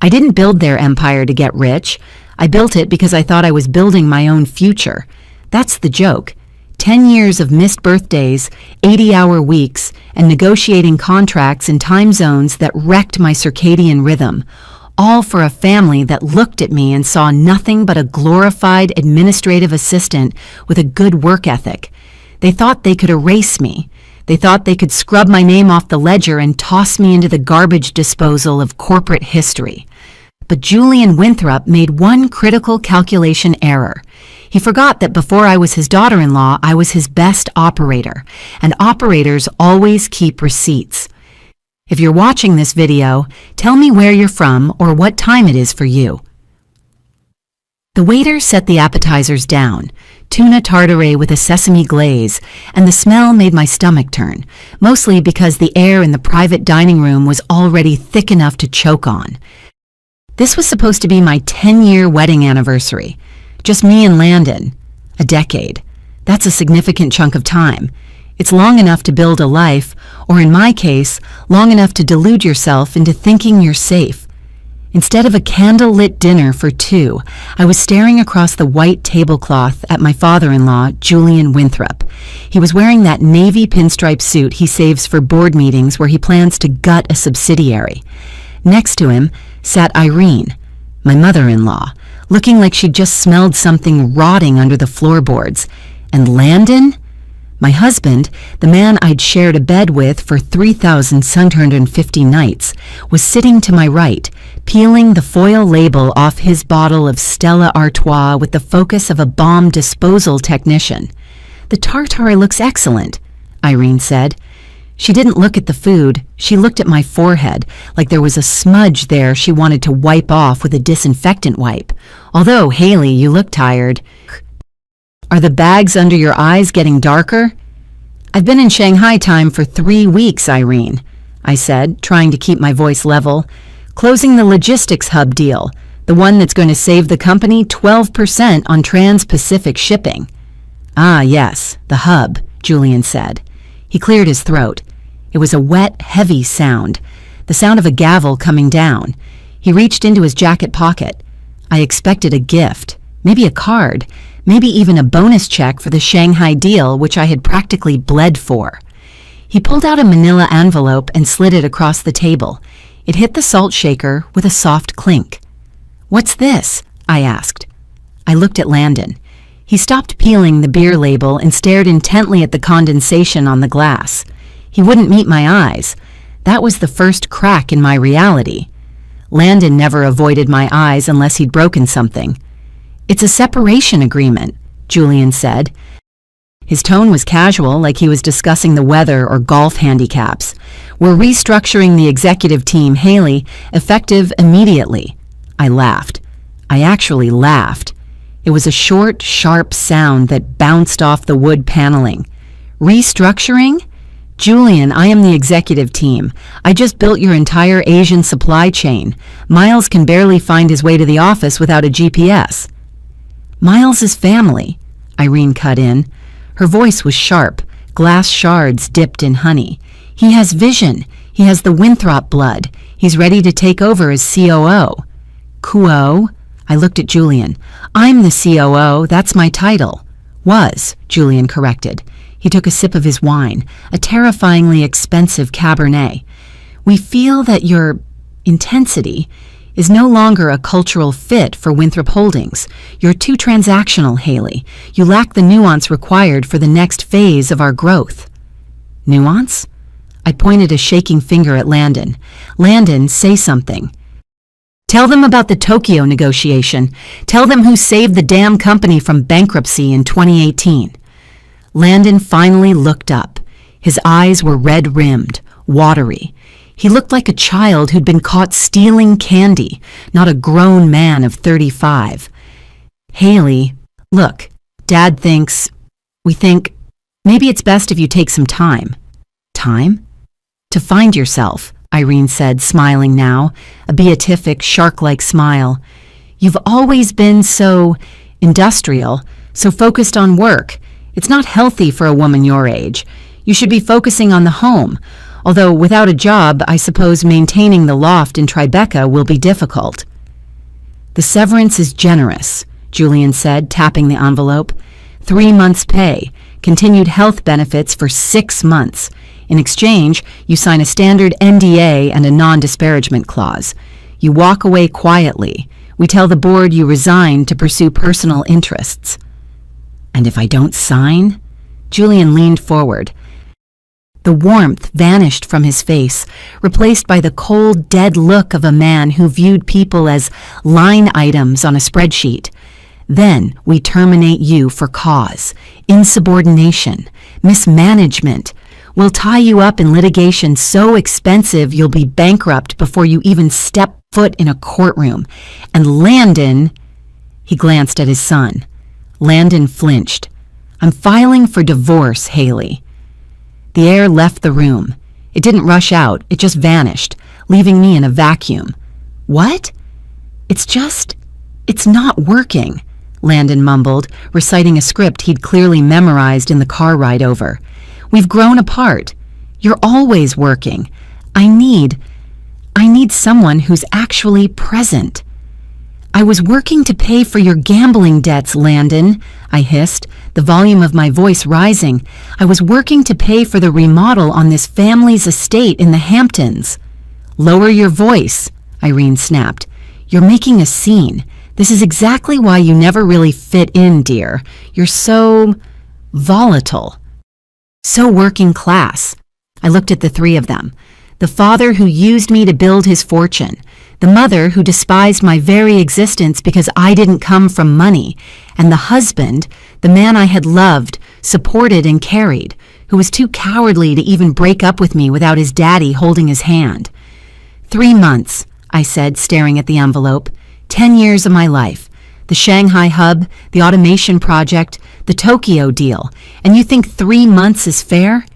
I didn't build their empire to get rich. I built it because I thought I was building my own future. That's the joke. 10 years of missed birthdays, 80-hour weeks, and negotiating contracts in time zones that wrecked my circadian rhythm, all for a family that looked at me and saw nothing but a glorified administrative assistant with a good work ethic. They thought they could erase me. They thought they could scrub my name off the ledger and toss me into the garbage disposal of corporate history. But Julian Winthrop made one critical calculation error. He forgot that before I was his daughter-in-law, I was his best operator, and operators always keep receipts. If you're watching this video, tell me where you're from or what time it is for you. The waiter set the appetizers down, tuna tartare with a sesame glaze, and the smell made my stomach turn, mostly because the air in the private dining room was already thick enough to choke on. This was supposed to be my 10-year wedding anniversary. Just me and Landon. A decade. That's a significant chunk of time. It's long enough to build a life, or in my case, long enough to delude yourself into thinking you're safe. Instead of a candle-lit dinner for two, I was staring across the white tablecloth at my father-in-law, Julian Winthrop. He was wearing that navy pinstripe suit he saves for board meetings where he plans to gut a subsidiary. Next to him sat Irene, my mother-in-law, looking like she'd just smelled something rotting under the floorboards. And Landon? My husband, the man I'd shared a bed with for 3,750 nights, was sitting to my right, peeling the foil label off his bottle of Stella Artois with the focus of a bomb disposal technician. "The tartare looks excellent," Irene said. She didn't look at the food, she looked at my forehead, like there was a smudge there she wanted to wipe off with a disinfectant wipe. "Although, Haley, you look tired." "Are the bags under your eyes getting darker?" "I've been in Shanghai time for 3 weeks, Irene," I said, trying to keep my voice level. "Closing the logistics hub deal, the one that's going to save the company 12% on trans-Pacific shipping." "Ah, yes, the hub," Julian said. He cleared his throat. It was a wet, heavy sound, the sound of a gavel coming down. He reached into his jacket pocket. I expected a gift, maybe a card, maybe even a bonus check for the Shanghai deal, which I had practically bled for. He pulled out a manila envelope and slid it across the table. It hit the salt shaker with a soft clink. "What's this?" I asked. I looked at Landon. He stopped peeling the beer label and stared intently at the condensation on the glass. He wouldn't meet my eyes. That was the first crack in my reality. Landon never avoided my eyes unless he'd broken something. "It's a separation agreement," Julian said. His tone was casual, like he was discussing the weather or golf handicaps. "We're restructuring the executive team, Haley, effective immediately." I laughed. I actually laughed. It was a short, sharp sound that bounced off the wood paneling. "Restructuring? Julian, I am the executive team. I just built your entire Asian supply chain. Miles can barely find his way to the office without a GPS." "Miles is family," Irene cut in. Her voice was sharp, glass shards dipped in honey. "He has vision. He has the Winthrop blood. He's ready to take over as COO. "COO?" I looked at Julian. "I'm the COO, that's my title." "Was," Julian corrected. He took a sip of his wine, a terrifyingly expensive Cabernet. "We feel that your intensity is no longer a cultural fit for Winthrop Holdings. You're too transactional, Haley. You lack the nuance required for the next phase of our growth." "Nuance?" I pointed a shaking finger at Landon. "Landon, say something. Tell them about the Tokyo negotiation. Tell them who saved the damn company from bankruptcy in 2018. Landon finally looked up. His eyes were red-rimmed, watery. He looked like a child who'd been caught stealing candy, not a grown man of 35. "Haley, look, Dad thinks, we think, maybe it's best if you take some time." "Time?" "To find yourself," Irene said, smiling now, a beatific, shark-like smile. "You've always been so industrial, so focused on work. It's not healthy for a woman your age. You should be focusing on the home, Although without a job, I suppose maintaining the loft in Tribeca will be difficult. The severance is generous, Julian said, tapping the envelope. 3 months' pay, continued health benefits for 6 months. In exchange, you sign a standard NDA and a non-disparagement clause. You walk away quietly. We tell the board you resign to pursue personal interests. And if I don't sign? Julian leaned forward. The warmth vanished from his face, replaced by the cold, dead look of a man who viewed people as line items on a spreadsheet. Then we terminate you for cause, insubordination, mismanagement. We'll tie you up in litigation so expensive you'll be bankrupt before you even step foot in a courtroom. And Landon, he glanced at his son. Landon flinched. I'm filing for divorce, Haley. The air left the room. It didn't rush out, it just vanished, leaving me in a vacuum. What? It's not working, Landon mumbled, reciting a script he'd clearly memorized in the car ride over. We've grown apart. You're always working. I need someone who's actually present. I was working to pay for your gambling debts, Landon, I hissed, the volume of my voice rising. I was working to pay for the remodel on this family's estate in the Hamptons. Lower your voice, Irene snapped. You're making a scene. This is exactly why you never really fit in, dear. You're so volatile. So working class. I looked at the three of them. The father who used me to build his fortune. The mother who despised my very existence because I didn't come from money. And the husband, the man I had loved, supported and carried, who was too cowardly to even break up with me without his daddy holding his hand. 3 months, I said, staring at the envelope. 10 years of my life. The Shanghai hub, the automation project, the Tokyo deal. And you think 3 months is fair?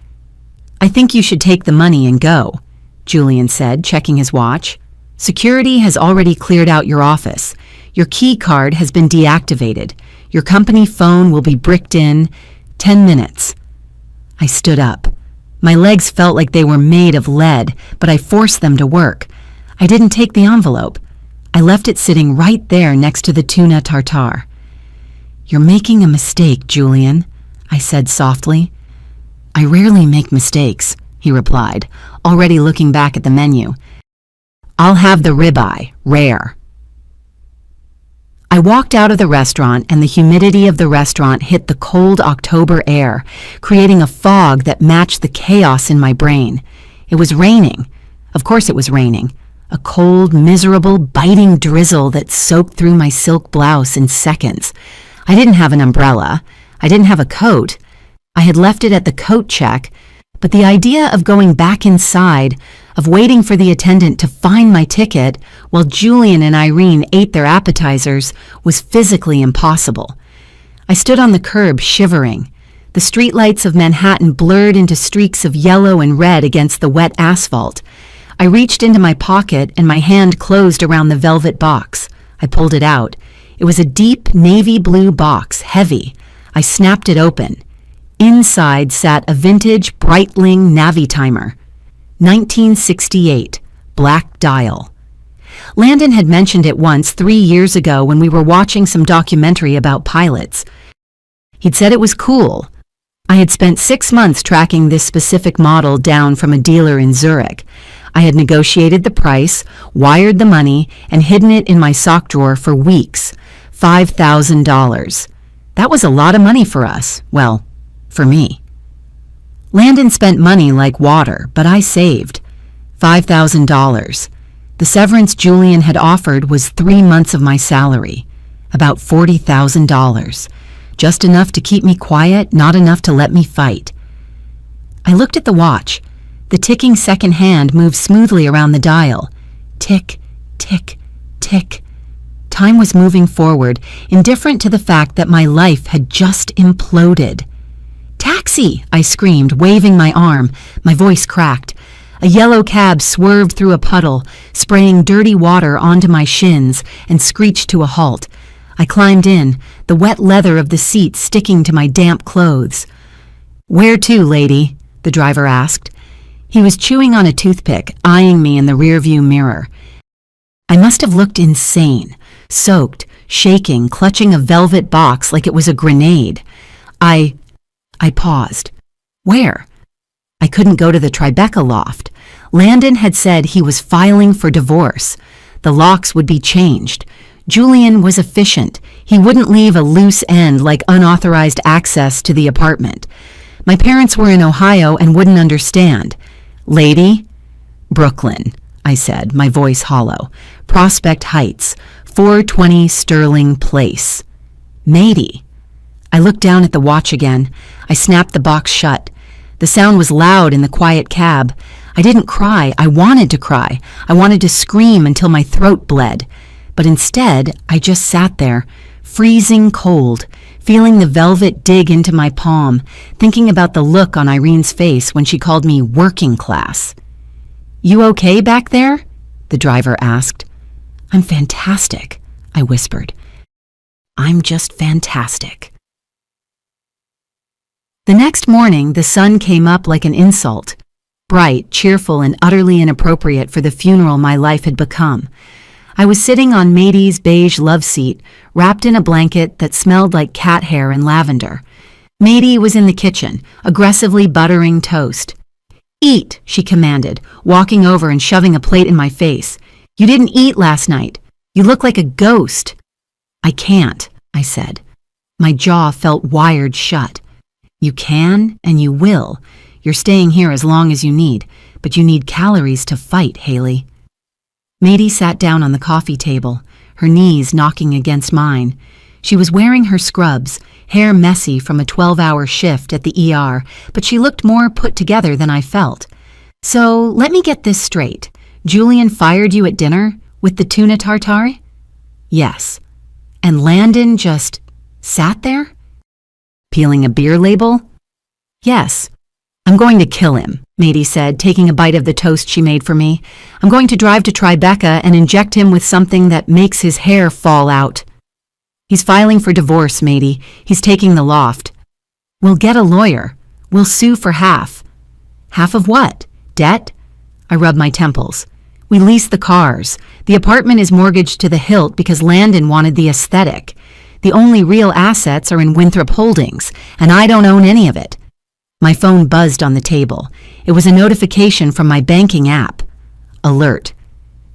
I think you should take the money and go, Julian said, checking his watch. Security has already cleared out your office. Your key card has been deactivated. Your company phone will be bricked in. 10 minutes. I stood up. My legs felt like they were made of lead, but I forced them to work. I didn't take the envelope. I left it sitting right there next to the tuna tartare. You're making a mistake, Julian, I said softly. I rarely make mistakes, he replied, already looking back at the menu. I'll have the ribeye, rare. I walked out of the restaurant and the humidity of the restaurant hit the cold October air, creating a fog that matched the chaos in my brain. It was raining. Of course it was raining. A cold, miserable, biting drizzle that soaked through my silk blouse in seconds. I didn't have an umbrella. I didn't have a coat. I had left it at the coat check, but the idea of going back inside, of waiting for the attendant to find my ticket while Julian and Irene ate their appetizers was physically impossible. I stood on the curb shivering. The streetlights of Manhattan blurred into streaks of yellow and red against the wet asphalt. I reached into my pocket and my hand closed around the velvet box. I pulled it out. It was a deep navy blue box, heavy. I snapped it open. Inside sat a vintage Breitling Navitimer. 1968, black dial. Landon had mentioned it once 3 years ago when we were watching some documentary about pilots. He'd said it was cool. I had spent 6 months tracking this specific model down from a dealer in Zurich. I had negotiated the price, wired the money, and hidden it in my sock drawer for weeks. $5,000. That was a lot of money for us. Well, for me. Landon spent money like water, but I saved. $5,000. The severance Julian had offered was 3 months of my salary. About $40,000. Just enough to keep me quiet, not enough to let me fight. I looked at the watch. The ticking second hand moved smoothly around the dial. Tick, tick, tick. Time was moving forward, indifferent to the fact that my life had just imploded. Taxi! I screamed, waving my arm. My voice cracked. A yellow cab swerved through a puddle, spraying dirty water onto my shins, and screeched to a halt. I climbed in, the wet leather of the seat sticking to my damp clothes. "Where to, lady?" the driver asked. He was chewing on a toothpick, eyeing me in the rearview mirror. I must have looked insane, soaked, shaking, clutching a velvet box like it was a grenade. I paused. Where? I couldn't go to the Tribeca loft. Landon had said he was filing for divorce. The locks would be changed. Julian was efficient. He wouldn't leave a loose end like unauthorized access to the apartment. My parents were in Ohio and wouldn't understand. Lady? Brooklyn, I said, my voice hollow. Prospect Heights, 420 Sterling Place. Matey. I looked down at the watch again. I snapped the box shut. The sound was loud in the quiet cab. I didn't cry. I wanted to cry. I wanted to scream until my throat bled. But instead, I just sat there, freezing cold, feeling the velvet dig into my palm, thinking about the look on Irene's face when she called me working class. "You okay back there?" the driver asked. "I'm fantastic," I whispered. "I'm just fantastic." The next morning, the sun came up like an insult. Bright, cheerful, and utterly inappropriate for the funeral my life had become. I was sitting on Matey's beige love seat, wrapped in a blanket that smelled like cat hair and lavender. Matey was in the kitchen, aggressively buttering toast. "Eat," she commanded, walking over and shoving a plate in my face. "You didn't eat last night. You look like a ghost." "I can't," I said. My jaw felt wired shut. "You can and you will. You're staying here as long as you need, but you need calories to fight, Haley." Matey sat down on the coffee table, her knees knocking against mine. She was wearing her scrubs, hair messy from a 12-hour shift at the ER, but she looked more put together than I felt. "So let me get this straight. Julian fired you at dinner with the tuna tartare?" "Yes." "And Landon just sat there? Peeling a beer label?" "Yes." "I'm going to kill him," Matey said, taking a bite of the toast she made for me. "I'm going to drive to Tribeca and inject him with something that makes his hair fall out." "He's filing for divorce, Matey. He's taking the loft." "We'll get a lawyer. We'll sue for half." "Half of what? Debt?" I rubbed my temples. "We lease the cars. The apartment is mortgaged to the hilt because Landon wanted the aesthetic. The only real assets are in Winthrop Holdings, and I don't own any of it." My phone buzzed on the table. It was a notification from my banking app. Alert.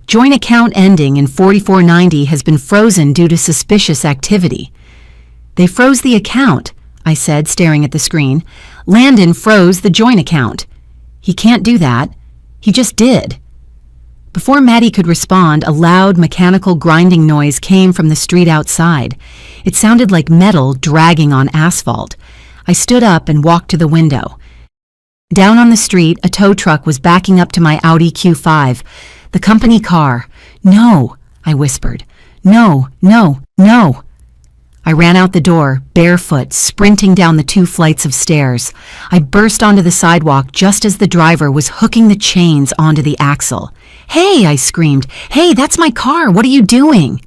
Joint account ending in 4490 has been frozen due to suspicious activity. "They froze the account," I said, staring at the screen. "Landon froze the joint account." "He can't do that. He just did." Before Maddie could respond, a loud mechanical grinding noise came from the street outside. It sounded like metal dragging on asphalt. I stood up and walked to the window. Down on the street, a tow truck was backing up to my Audi Q5, the company car. "No," I whispered. "No, no, no." I ran out the door, barefoot, sprinting down the 2 flights of stairs. I burst onto the sidewalk just as the driver was hooking the chains onto the axle. "Hey," I screamed. "Hey, that's my car. What are you doing?"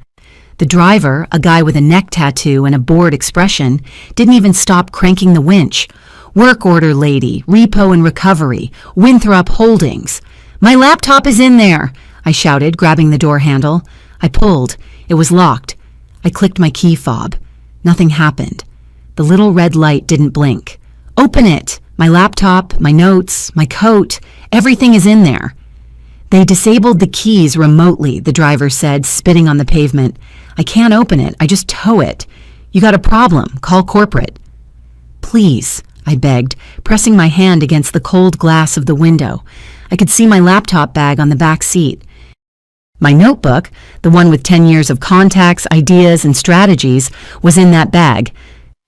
The driver, a guy with a neck tattoo and a bored expression, didn't even stop cranking the winch. "Work order, lady, repo and recovery, Winthrop Holdings." "My laptop is in there," I shouted, grabbing the door handle. I pulled. It was locked. I clicked my key fob. Nothing happened. The little red light didn't blink. "Open it. My laptop, my notes, my coat, everything is in there." "They disabled the keys remotely," the driver said, spitting on the pavement. "I can't open it. I just tow it. You got a problem. Call corporate." "Please," I begged, pressing my hand against the cold glass of the window. I could see my laptop bag on the back seat. My notebook, the one with 10 years of contacts, ideas, and strategies, was in that bag.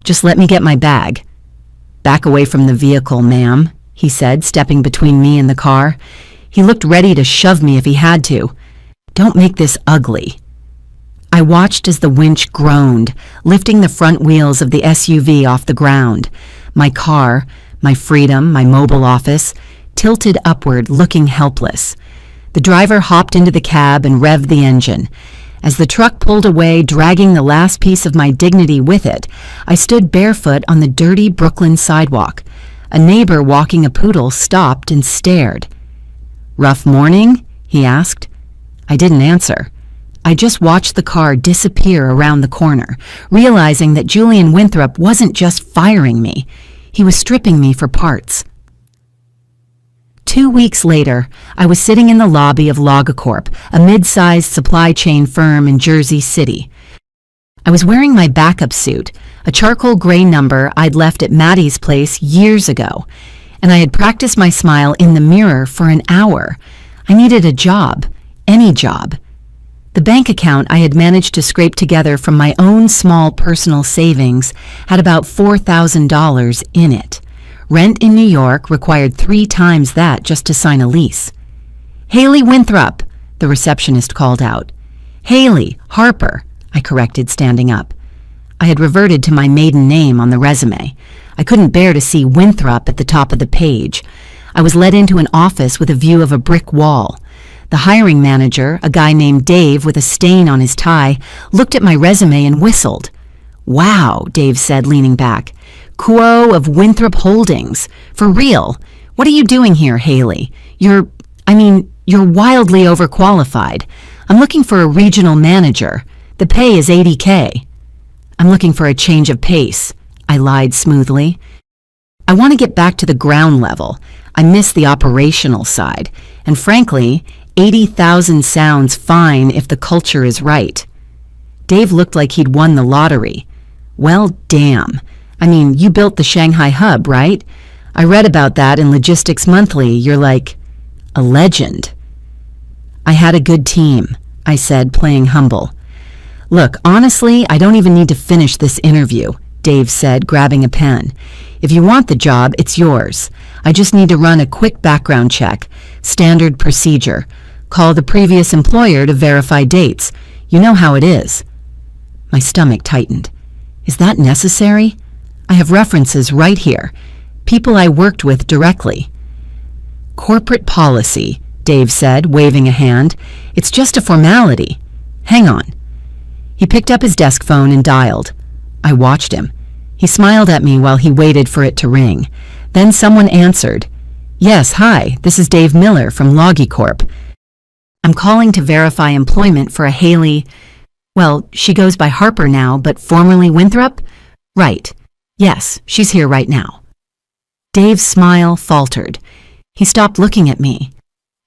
"Just let me get my bag." "Back away from the vehicle, ma'am," he said, stepping between me and the car. He looked ready to shove me if he had to. "Don't make this ugly." I watched as the winch groaned, lifting the front wheels of the SUV off the ground. My car, my freedom, my mobile office, tilted upward, looking helpless. The driver hopped into the cab and revved the engine. As the truck pulled away, dragging the last piece of my dignity with it, I stood barefoot on the dirty Brooklyn sidewalk. A neighbor walking a poodle stopped and stared. "Rough morning?" he asked. I didn't answer. I just watched the car disappear around the corner, realizing that Julian Winthrop wasn't just firing me. He was stripping me for parts. 2 weeks later, I was sitting in the lobby of Logicorp, a mid-sized supply chain firm in Jersey City. I was wearing my backup suit, a charcoal gray number I'd left at Maddie's place years ago, and I had practiced my smile in the mirror for an hour. I needed a job, any job. The bank account I had managed to scrape together from my own small personal savings had about $4,000 in it. Rent in New York required 3 times that just to sign a lease. "Haley Winthrop," the receptionist called out. "Haley, Harper," I corrected, standing up. I had reverted to my maiden name on the resume. I couldn't bear to see Winthrop at the top of the page. I was led into an office with a view of a brick wall. The hiring manager, a guy named Dave with a stain on his tie, looked at my resume and whistled. "Wow," Dave said, leaning back. "Quo of Winthrop Holdings. For real. What are you doing here, Haley? You're wildly overqualified. I'm looking for a regional manager. The pay is $80K. "I'm looking for a change of pace," I lied smoothly. "I want to get back to the ground level. I miss the operational side. And frankly, 80,000 sounds fine if the culture is right." Dave looked like he'd won the lottery. "Well, damn. You built the Shanghai hub, right? I read about that in Logistics Monthly. You're like a legend." "I had a good team," I said, playing humble. "Look, honestly, I don't even need to finish this interview," Dave said, grabbing a pen. "If you want the job, it's yours. I just need to run a quick background check. Standard procedure. Call the previous employer to verify dates. You know how it is." My stomach tightened. Is that necessary? I have references right here. People I worked with directly. "Corporate policy," Dave said, waving a hand. "It's just a formality. Hang on." He picked up his desk phone and dialed. I watched him. He smiled at me while he waited for it to ring. Then someone answered. "Yes, hi, this is Dave Miller from Logicorp. I'm calling to verify employment for a Haley. Well, she goes by Harper now, but formerly Winthrop? Right. Yes, she's here right now." Dave's smile faltered. He stopped looking at me.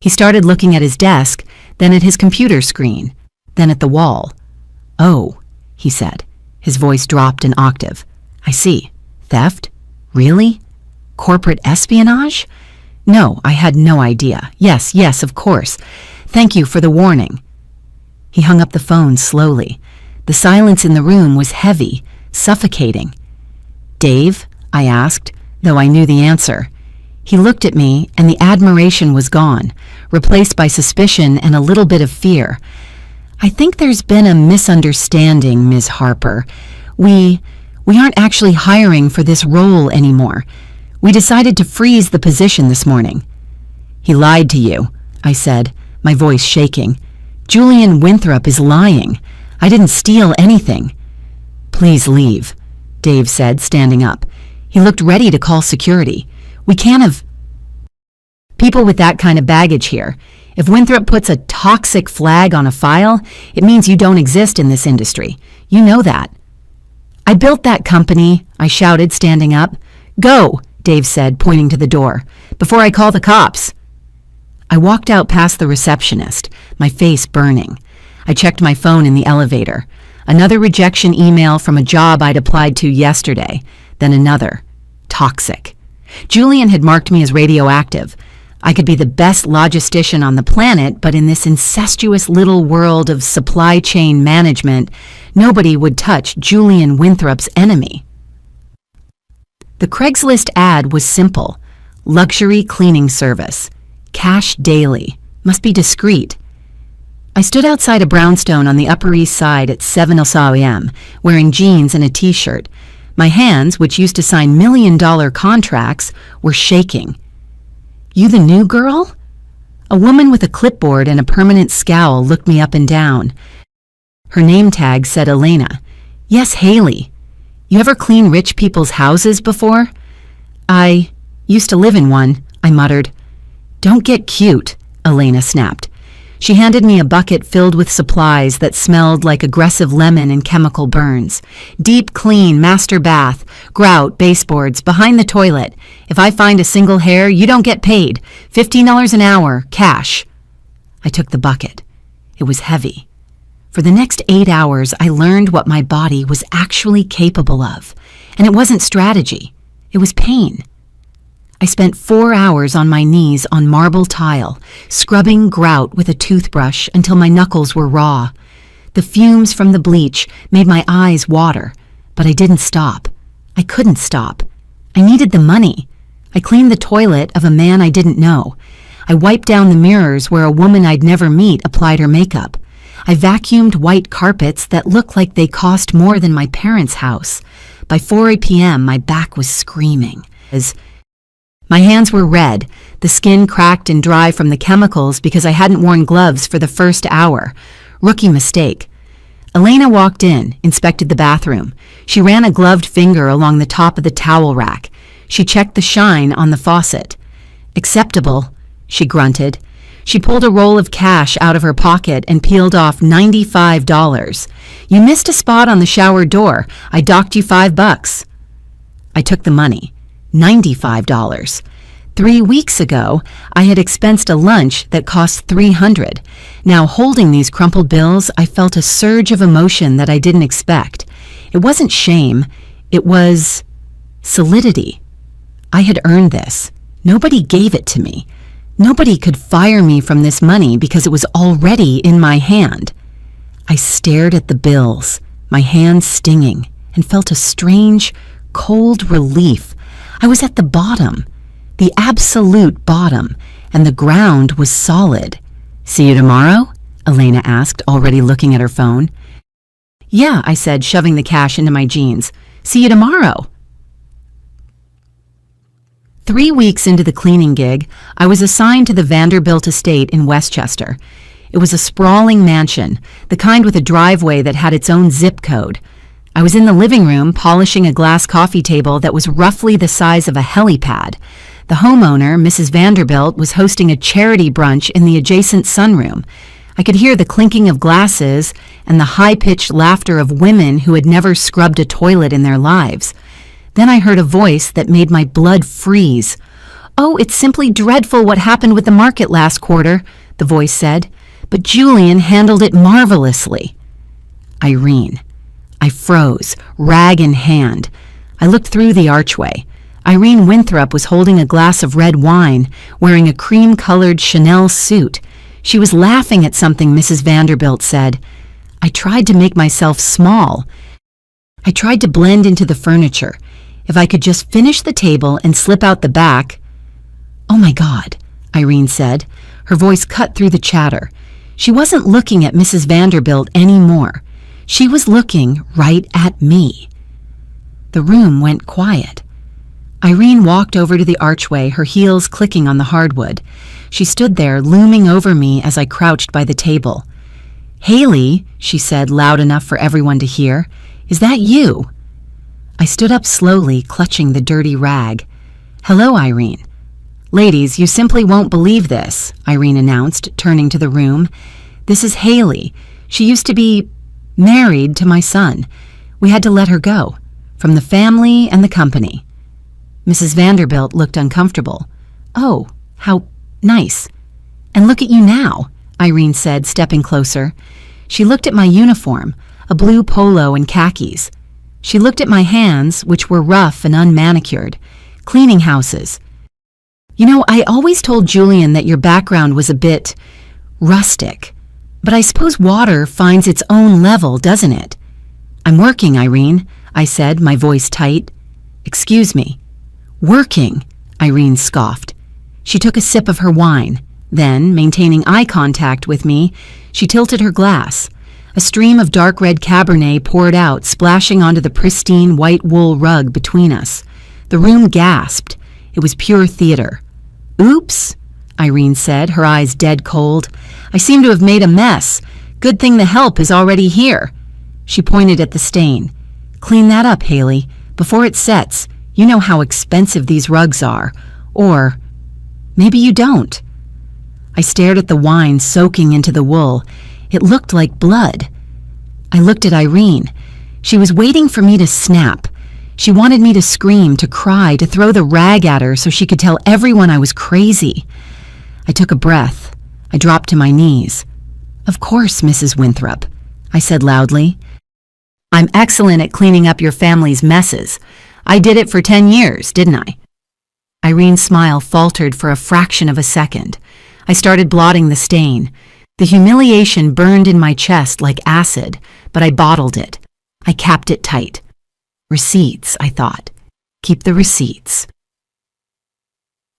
He started looking at his desk, then at his computer screen, then at the wall. "Oh," he said. His voice dropped an octave. "I see. Theft? Really? Corporate espionage? No, I had no idea. Yes, of course. Thank you for the warning." He hung up the phone slowly. The silence in the room was heavy, suffocating. "Dave?" I asked, though I knew the answer. He looked at me, and the admiration was gone, replaced by suspicion and a little bit of fear. "I think there's been a misunderstanding, Ms. Harper. We aren't actually hiring for this role anymore. We decided to freeze the position this morning." "He lied to you," I said, my voice shaking. "Julian Winthrop is lying. I didn't steal anything." "Please leave," Dave said, standing up. He looked ready to call security. "We can't have people with that kind of baggage here. If Winthrop puts a toxic flag on a file, it means you don't exist in this industry. You know that." "I built that company," I shouted, standing up. "Go," Dave said, pointing to the door, "before I call the cops." I walked out past the receptionist, my face burning. I checked my phone in the elevator. Another rejection email from a job I'd applied to yesterday, then another. Toxic. Julian had marked me as radioactive. I could be the best logistician on the planet, but in this incestuous little world of supply chain management, nobody would touch Julian Winthrop's enemy. The Craigslist ad was simple. Luxury cleaning service. Cash daily. Must be discreet. I stood outside a brownstone on the Upper East Side at 7 a.m., wearing jeans and a t-shirt. My hands, which used to sign million-dollar contracts, were shaking. "You the new girl?" A woman with a clipboard and a permanent scowl looked me up and down. Her name tag said Elena. "Yes, Haley. You ever clean rich people's houses before?" Used to live in one, I muttered. Don't get cute, Elena snapped. She handed me a bucket filled with supplies that smelled like aggressive lemon and chemical burns. Deep clean, master bath, grout, baseboards, behind the toilet. If I find a single hair, you don't get paid. $15 an hour, cash. I took the bucket. It was heavy. For the next 8 hours, I learned what my body was actually capable of. And it wasn't strategy. It was pain. I spent 4 hours on my knees on marble tile, scrubbing grout with a toothbrush until my knuckles were raw. The fumes from the bleach made my eyes water, but I didn't stop. I couldn't stop. I needed the money. I cleaned the toilet of a man I didn't know. I wiped down the mirrors where a woman I'd never meet applied her makeup. I vacuumed white carpets that looked like they cost more than my parents' house. By 4 p.m., my back was screaming. My hands were red, the skin cracked and dry from the chemicals because I hadn't worn gloves for the first hour. Rookie mistake. Elena walked in, inspected the bathroom. She ran a gloved finger along the top of the towel rack. She checked the shine on the faucet. Acceptable, she grunted. She pulled a roll of cash out of her pocket and peeled off $95. You missed a spot on the shower door. I docked you $5. I took the money. $95. 3 weeks ago, I had expensed a lunch that cost $300. Now, holding these crumpled bills, I felt a surge of emotion that I didn't expect. It wasn't shame. It was solidity. I had earned this. Nobody gave it to me. Nobody could fire me from this money because it was already in my hand. I stared at the bills, my hands stinging, and felt a strange, cold relief. I was at the bottom, the absolute bottom, and the ground was solid. See you tomorrow? Elena asked, already looking at her phone. Yeah, I said, shoving the cash into my jeans. See you tomorrow. 3 weeks into the cleaning gig, I was assigned to the Vanderbilt estate in Westchester. It was a sprawling mansion, the kind with a driveway that had its own zip code. I was in the living room polishing a glass coffee table that was roughly the size of a helipad. The homeowner, Mrs. Vanderbilt, was hosting a charity brunch in the adjacent sunroom. I could hear the clinking of glasses and the high-pitched laughter of women who had never scrubbed a toilet in their lives. Then I heard a voice that made my blood freeze. Oh, it's simply dreadful what happened with the market last quarter, the voice said, but Julian handled it marvelously. Irene. I froze, rag in hand. I looked through the archway. Irene Winthrop was holding a glass of red wine, wearing a cream-colored Chanel suit. She was laughing at something Mrs. Vanderbilt said. I tried to make myself small. I tried to blend into the furniture. If I could just finish the table and slip out the back. Oh my God, Irene said. Her voice cut through the chatter. She wasn't looking at Mrs. Vanderbilt anymore. She was looking right at me. The room went quiet. Irene walked over to the archway, her heels clicking on the hardwood. She stood there, looming over me as I crouched by the table. Haley, she said loud enough for everyone to hear, is that you? I stood up slowly, clutching the dirty rag. Hello, Irene. Ladies, you simply won't believe this, Irene announced, turning to the room. This is Haley. She used to be married to my son. We had to let her go, from the family and the company. Mrs. Vanderbilt looked uncomfortable. Oh, how nice. And look at you now, Irene said, stepping closer. She looked at my uniform, a blue polo and khakis. She looked at my hands, which were rough and unmanicured. Cleaning houses. You know, I always told Julian that your background was a bit rustic. But I suppose water finds its own level, doesn't it? I'm working, Irene, I said, my voice tight. Excuse me. Working, Irene scoffed. She took a sip of her wine. Then, maintaining eye contact with me, she tilted her glass. A stream of dark red Cabernet poured out, splashing onto the pristine white wool rug between us. The room gasped. It was pure theater. Oops, Irene said, her eyes dead cold. I seem to have made a mess. Good thing the help is already here. She pointed at the stain. Clean that up, Haley, before it sets. You know how expensive these rugs are. Or maybe you don't. I stared at the wine soaking into the wool. It looked like blood. I looked at Irene. She was waiting for me to snap. She wanted me to scream, to cry, to throw the rag at her so she could tell everyone I was crazy. I took a breath. I dropped to my knees. "Of course, Mrs. Winthrop," I said loudly. "I'm excellent at cleaning up your family's messes. I did it for 10 years, didn't I?" Irene's smile faltered for a fraction of a second. I started blotting the stain. The humiliation burned in my chest like acid, but I bottled it. I capped it tight. Receipts, I thought. Keep the receipts.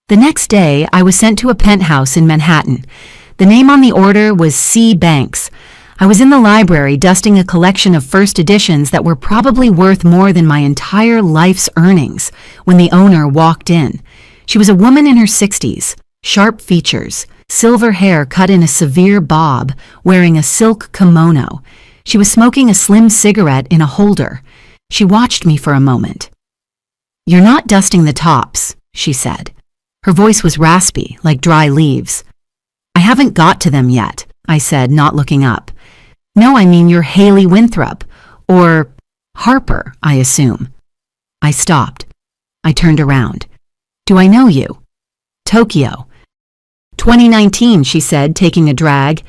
The next day, I was sent to a penthouse in Manhattan. The name on the order was C. Banks. I was in the library dusting a collection of first editions that were probably worth more than my entire life's earnings when the owner walked in. She was a woman in her 60s, sharp features, silver hair cut in a severe bob, wearing a silk kimono. She was smoking a slim cigarette in a holder. She watched me for a moment. "You're not dusting the tops," she said. Her voice was raspy, like dry leaves. "I haven't got to them yet," I said, not looking up. "No, I mean you're Haley Winthrop, or Harper, I assume." I stopped. I turned around. "Do I know you?" "Tokyo." 2019, she said, taking a drag.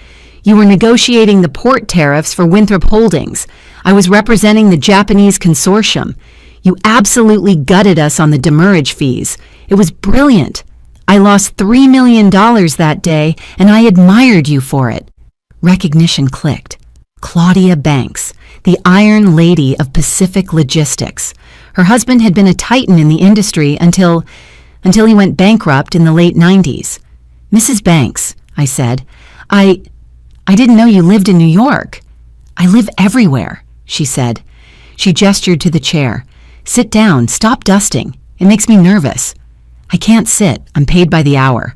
"You were negotiating the port tariffs for Winthrop Holdings. I was representing the Japanese consortium. You absolutely gutted us on the demurrage fees. It was brilliant. I lost $3 million that day, and I admired you for it." Recognition clicked. Claudia Banks, the Iron Lady of Pacific Logistics. Her husband had been a titan in the industry until he went bankrupt in the late 90s. "Mrs. Banks," I said, I didn't know you lived in New York." "I live everywhere," she said. She gestured to the chair. "Sit down, stop dusting. It makes me nervous." "I can't sit. I'm paid by the hour."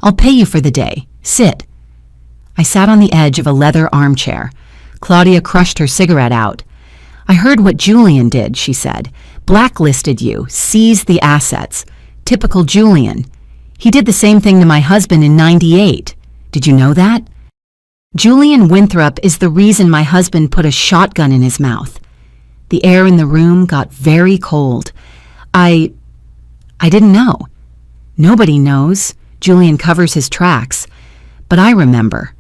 "I'll pay you for the day. Sit." I sat on the edge of a leather armchair. Claudia crushed her cigarette out. "I heard what Julian did," she said. "Blacklisted you, seized the assets. Typical Julian. He did the same thing to my husband in '98. Did you know that? Julian Winthrop is the reason my husband put a shotgun in his mouth." The air in the room got very cold. I didn't know. Nobody knows. Julian covers his tracks. But I remember.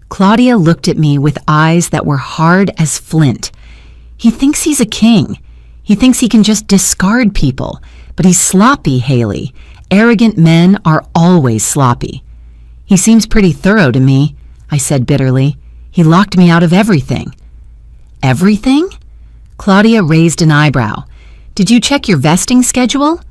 Claudia looked at me with eyes that were hard as flint. "He thinks he's a king. He thinks he can just discard people. But he's sloppy, Haley. Arrogant men are always sloppy." "He seems pretty thorough to me," I said bitterly. "He locked me out of everything." "Everything?" Claudia raised an eyebrow. "Did you check your vesting schedule?"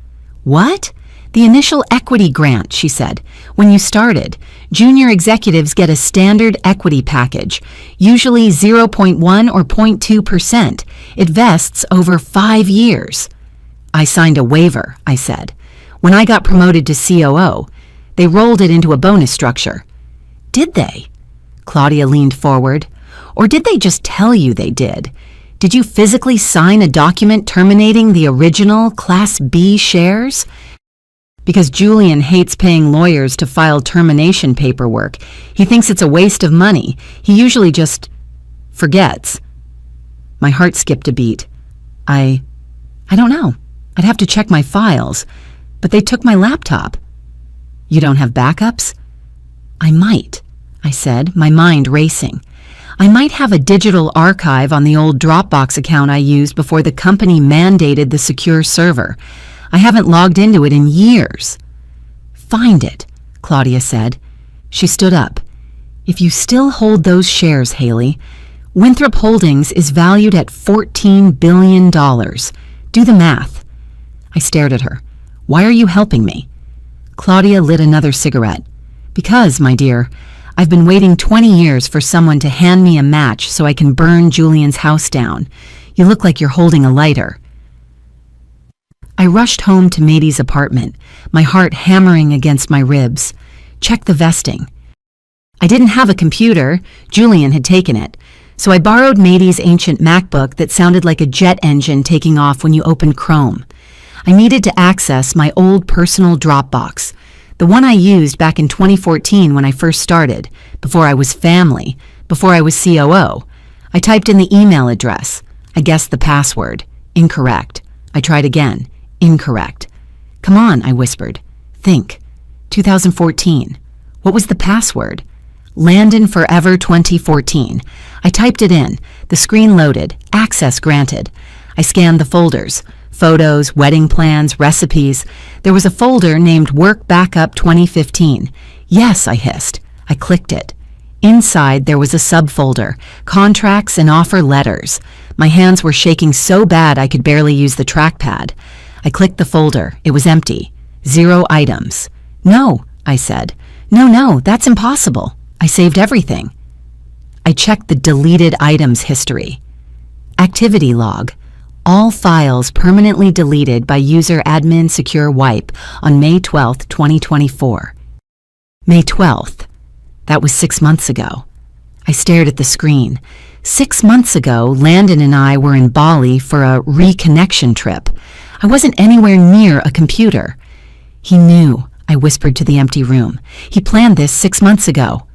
"What?" "The initial equity grant," she said. "When you started, junior executives get a standard equity package, usually 0.1 or 0.2%. It vests over 5 years. "I signed a waiver," I said. "When I got promoted to COO, they rolled it into a bonus structure." "Did they?" Claudia leaned forward. "Or did they just tell you they did? Did you physically sign a document terminating the original Class B shares?" Because Julian hates paying lawyers to file termination paperwork. He thinks it's a waste of money. He usually just forgets. My heart skipped a beat. I don't know. I'd have to check my files. But they took my laptop. "You don't have backups?" "I might," I said, my mind racing. "I might have a digital archive on the old Dropbox account I used before the company mandated the secure server. I haven't logged into it in years." "Find it," Claudia said. She stood up. "If you still hold those shares, Haley, Winthrop Holdings is valued at $14 billion. Do the math." I stared at her. "Why are you helping me?" Claudia lit another cigarette. "Because, my dear, I've been waiting 20 years for someone to hand me a match so I can burn Julian's house down. You look like you're holding a lighter." I rushed home to Matey's apartment, my heart hammering against my ribs. Check the vesting. I didn't have a computer. Julian had taken it. So I borrowed Matey's ancient MacBook that sounded like a jet engine taking off when you opened Chrome. I needed to access my old personal Dropbox, the one I used back in 2014 when I first started, before I was family, before I was COO. I typed in the email address. I guessed the password. Incorrect. I tried again. Incorrect. Come on, I whispered. Think. 2014. What was the password? Landon Forever 2014. I typed it in. The screen loaded. Access granted. I scanned the folders. Photos, wedding plans, recipes. There was a folder named Work Backup 2015. Yes, I hissed. I clicked it. Inside, there was a subfolder, contracts and offer letters. My hands were shaking so bad I could barely use the trackpad. I clicked the folder. It was empty. 0 items. No, I said. No, that's impossible. I saved everything. I checked the deleted items history. Activity log. All files permanently deleted by user admin secure wipe on May 12, 2024. May 12th. That was 6 months ago. I stared at the screen. 6 months ago, Landon and I were in Bali for a reconnection trip. I wasn't anywhere near a computer. He knew, I whispered to the empty room. He planned this 6 months ago.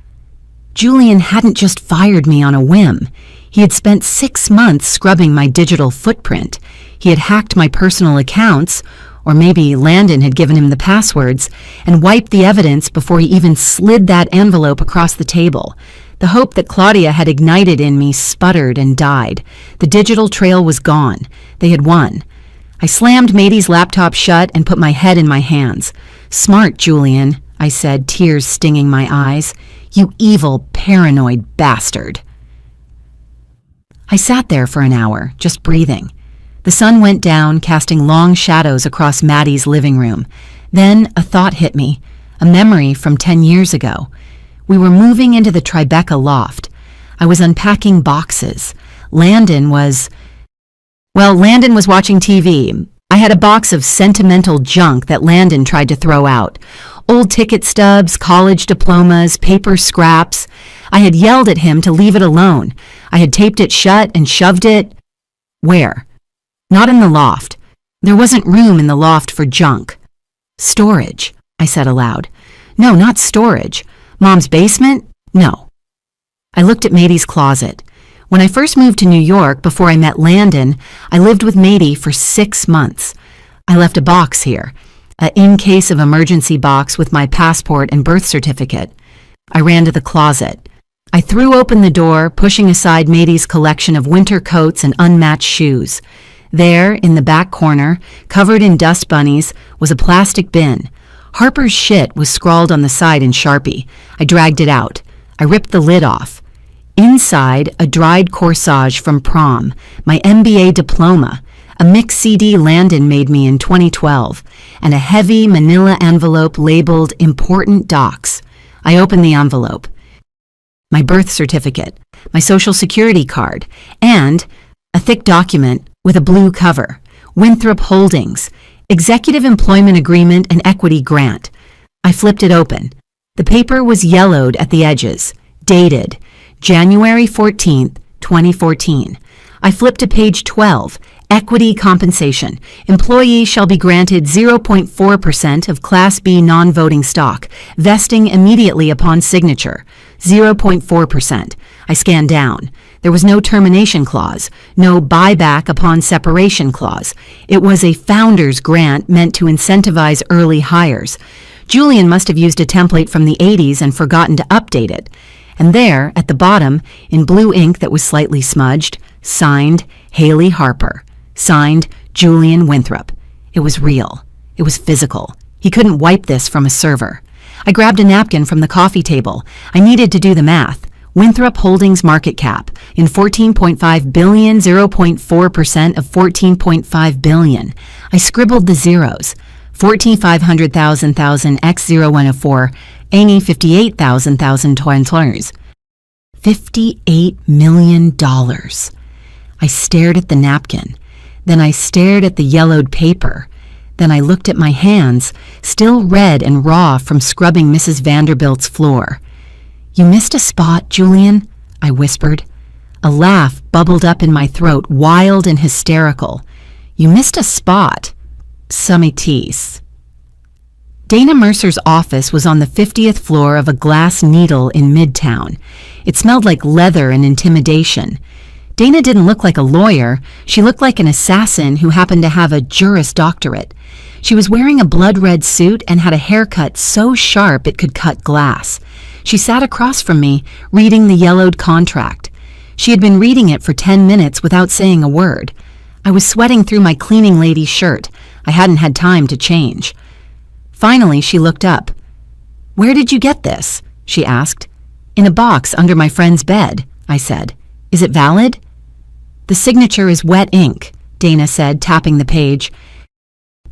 Julian hadn't just fired me on a whim. He had spent 6 months scrubbing my digital footprint. He had hacked my personal accounts, or maybe Landon had given him the passwords, and wiped the evidence before he even slid that envelope across the table. The hope that Claudia had ignited in me sputtered and died. The digital trail was gone. They had won. I slammed Matey's laptop shut and put my head in my hands. Smart, Julian, I said, tears stinging my eyes. You evil, paranoid bastard. I sat there for an hour, just breathing. The sun went down, casting long shadows across Maddie's living room. Then a thought hit me, a memory from 10 years ago. We were moving into the Tribeca loft. I was unpacking boxes. Landon was watching TV. I had a box of sentimental junk that Landon tried to throw out. Old ticket stubs, college diplomas, paper scraps. I had yelled at him to leave it alone. I had taped it shut and shoved it. Where? Not in the loft. There wasn't room in the loft for junk. Storage, I said aloud. No, not storage. Mom's basement? No. I looked at Matey's closet. When I first moved to New York before I met Landon, I lived with Matey for 6 months. I left a box here, a in case of emergency box with my passport and birth certificate. I ran to the closet. I threw open the door, pushing aside Matey's collection of winter coats and unmatched shoes. There, in the back corner, covered in dust bunnies, was a plastic bin. Harper's shit was scrawled on the side in Sharpie. I dragged it out. I ripped the lid off. Inside, a dried corsage from prom, my MBA diploma, a mix CD Landon made me in 2012, and a heavy manila envelope labeled Important Docs. I opened the envelope. My birth certificate, my social security card, and a thick document with a blue cover, Winthrop Holdings, Executive Employment Agreement and Equity Grant. I flipped it open. The paper was yellowed at the edges, dated January 14th, 2014. I flipped to page 12, Equity Compensation. Employee shall be granted 0.4% of Class B non-voting stock, vesting immediately upon signature. 0.4%. I scanned down. There was no termination clause, no buyback upon separation clause. It was a founder's grant meant to incentivize early hires. Julian must have used a template from the 80s and forgotten to update it. And there, at the bottom, in blue ink that was slightly smudged, signed Haley Harper. Signed Julian Winthrop. It was real. It was physical. He couldn't wipe this from a server. I grabbed a napkin from the coffee table. I needed to do the math. Winthrop Holdings market cap in 14.5 billion, 0.4% of 14.5 billion. I scribbled the zeros. 14,500,000 x 0104, any 58,000 $28 million. I stared at the napkin. Then I stared at the yellowed paper. Then I looked at my hands, still red and raw from scrubbing Mrs. Vanderbilt's floor. You missed a spot, Julian, I whispered. A laugh bubbled up in my throat, wild and hysterical. You missed a spot. Summitis. Dana Mercer's office was on the 50th floor of a Glass Needle in Midtown. It smelled like leather and intimidation. Dana didn't look like a lawyer. She looked like an assassin who happened to have a Juris Doctorate. She was wearing a blood-red suit and had a haircut so sharp it could cut glass. She sat across from me, reading the yellowed contract. She had been reading it for 10 minutes without saying a word. I was sweating through my cleaning lady's shirt. I hadn't had time to change. Finally, she looked up. "Where did you get this?" she asked. "In a box under my friend's bed," I said. "Is it valid?" "The signature is wet ink," Dana said, tapping the page.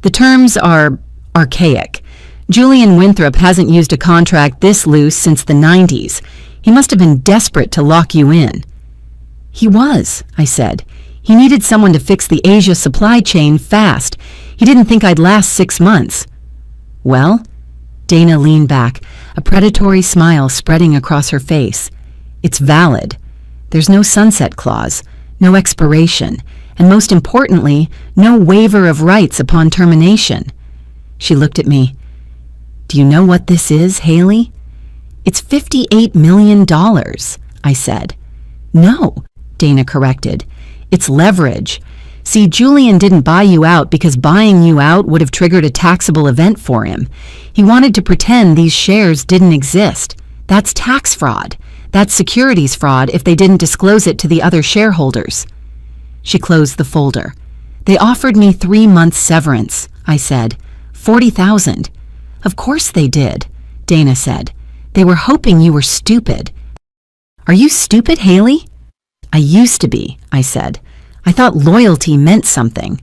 "The terms are archaic. Julian Winthrop hasn't used a contract this loose since the 90s. He must have been desperate to lock you in." "He was," I said. "He needed someone to fix the Asia supply chain fast. He didn't think I'd last 6 months. "Well?" Dana leaned back, a predatory smile spreading across her face. "It's valid. There's no sunset clause, no expiration, and most importantly, no waiver of rights upon termination." She looked at me. "Do you know what this is, Haley?" "It's $58 million, I said. "No," Dana corrected. "It's leverage. See, Julian didn't buy you out because buying you out would have triggered a taxable event for him. He wanted to pretend these shares didn't exist. That's tax fraud. That's securities fraud if they didn't disclose it to the other shareholders." She closed the folder. "They offered me 3 months severance," I said. $40,000. "Of course they did," Dana said. "They were hoping you were stupid." "Are you stupid, Haley?" "I used to be," I said. "I thought loyalty meant something."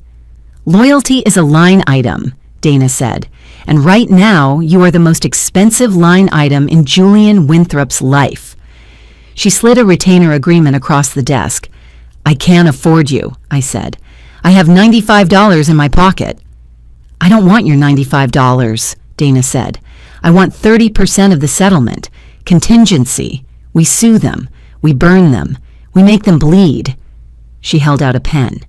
"Loyalty is a line item," Dana said, "and right now you are the most expensive line item in Julian Winthrop's life." She slid a retainer agreement across the desk. "I can't afford you," I said. "I have $95 in my pocket." "I don't want your $95, Dana said. "I want 30% of the settlement. Contingency. We sue them. We burn them. We make them bleed." She held out a pen.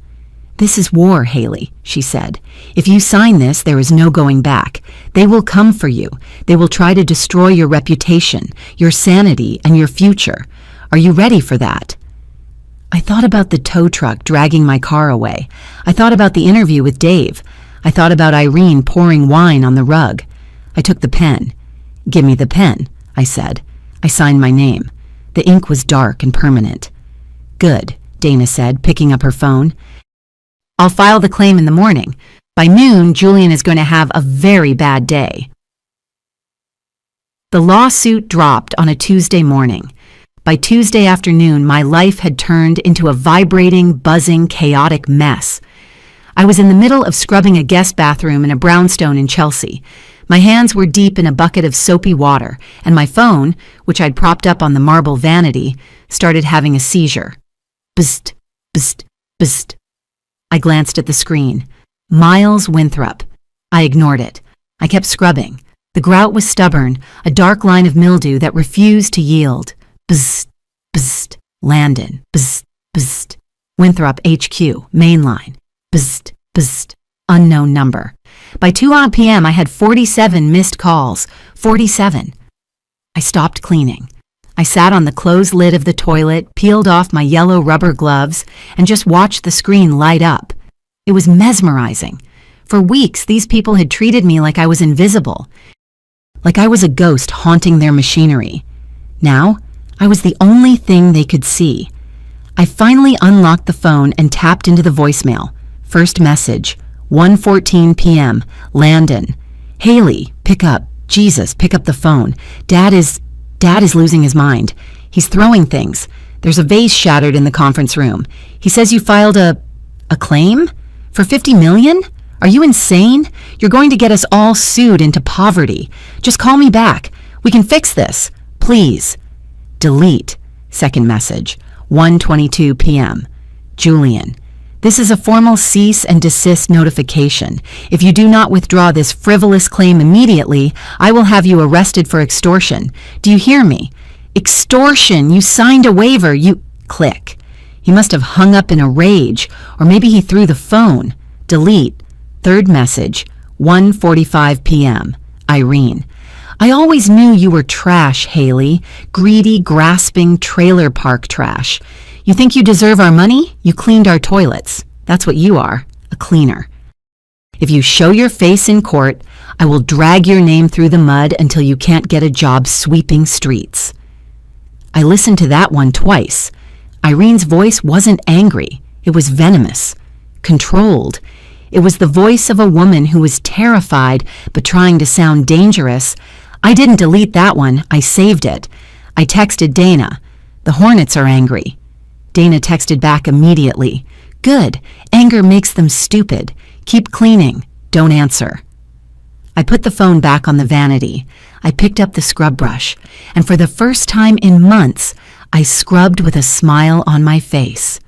"This is war, Haley," she said. "If you sign this, there is no going back. They will come for you. They will try to destroy your reputation, your sanity, and your future. Are you ready for that?" I thought about the tow truck dragging my car away. I thought about the interview with Dave. I thought about Irene pouring wine on the rug. I took the pen. "Give me the pen," I said. I signed my name. The ink was dark and permanent. "Good," Dana said, picking up her phone. "I'll file the claim in the morning. By noon, Julian is going to have a very bad day." The lawsuit dropped on a Tuesday morning. By Tuesday afternoon, my life had turned into a vibrating, buzzing, chaotic mess. I was in the middle of scrubbing a guest bathroom in a brownstone in Chelsea. My hands were deep in a bucket of soapy water, and my phone, which I'd propped up on the marble vanity, started having a seizure. Bzzt, bzzt, bzzt. I glanced at the screen. Miles Winthrop. I ignored it. I kept scrubbing. The grout was stubborn, a dark line of mildew that refused to yield. Bzzt, bzzt. Landon. Bzzt, bzzt. Winthrop HQ, mainline. Bzzt, bzzt. Unknown number. By 2 p.m. I had 47 missed calls. 47. I stopped cleaning. I sat on the closed lid of the toilet, peeled off my yellow rubber gloves, and just watched the screen light up. It was mesmerizing. For weeks, these people had treated me like I was invisible, like I was a ghost haunting their machinery. Now, I was the only thing they could see. I finally unlocked the phone and tapped into the voicemail. First message, 1:14 p.m., Landon. "Haley, pick up. Jesus, pick up the phone. Dad is losing his mind. He's throwing things. There's a vase shattered in the conference room. He says you filed a claim? For $50 million? Are you insane? You're going to get us all sued into poverty. Just call me back. We can fix this. Please." Delete. Second message, 1:22 p.m. Julian. "This is a formal cease and desist notification. If you do not withdraw this frivolous claim immediately, I will have you arrested for extortion. Do you hear me? Extortion! You signed a waiver. You..." Click. He must have hung up in a rage, or maybe he threw the phone. Delete. Third message, 1:45 p.m. Irene. I always knew you were trash, Haley. Greedy, grasping, trailer park trash. You think you deserve our money? You cleaned our toilets. That's what you are, a cleaner. If you show your face in court, I will drag your name through the mud until you can't get a job sweeping streets. I listened to that one twice. Irene's voice wasn't angry. It was venomous, controlled. It was the voice of a woman who was terrified but trying to sound dangerous. I didn't delete that one. I saved it. I texted Dana. The Hornets are angry. Dana texted back immediately. Good. Anger makes them stupid. Keep cleaning. Don't answer. I put the phone back on the vanity. I picked up the scrub brush, and for the first time in months, I scrubbed with a smile on my face.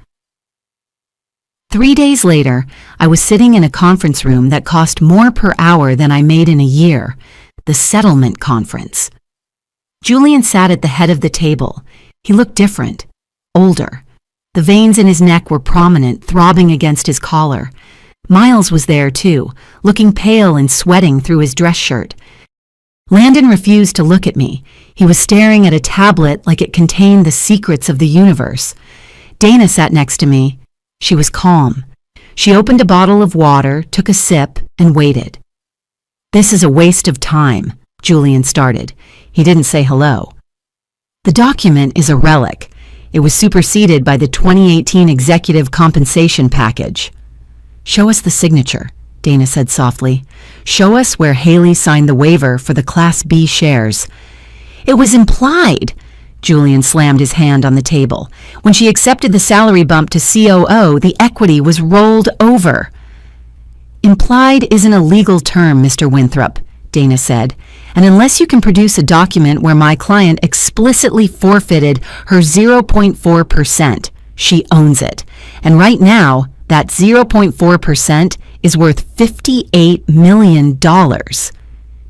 3 days later, I was sitting in a conference room that cost more per hour than I made in a year, the settlement conference. Julian sat at the head of the table. He looked different, older. The veins in his neck were prominent, throbbing against his collar. Miles was there too, looking pale and sweating through his dress shirt. Landon refused to look at me. He was staring at a tablet like it contained the secrets of the universe. Dana sat next to me. She was calm. She opened a bottle of water, took a sip, and waited. This is a waste of time, Julian started. He didn't say hello. The document is a relic. It was superseded by the 2018 Executive Compensation Package. Show us the signature, Dana said softly. Show us where Haley signed the waiver for the Class B shares. It was implied. Julian slammed his hand on the table. When she accepted the salary bump to COO, the equity was rolled over. Implied isn't a legal term, Mr. Winthrop, Dana said, and unless you can produce a document where my client explicitly forfeited her 0.4%, she owns it. And right now, that 0.4% is worth $58 million.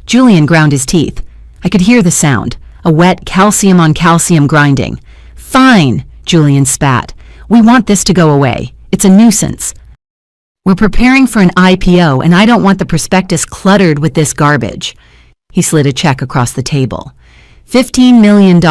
Julian ground his teeth. I could hear the sound, a wet calcium on calcium grinding. Fine, Julian spat. We want this to go away. It's a nuisance. We're preparing for an IPO, and I don't want the prospectus cluttered with this garbage. He slid a check across the table. $15 million,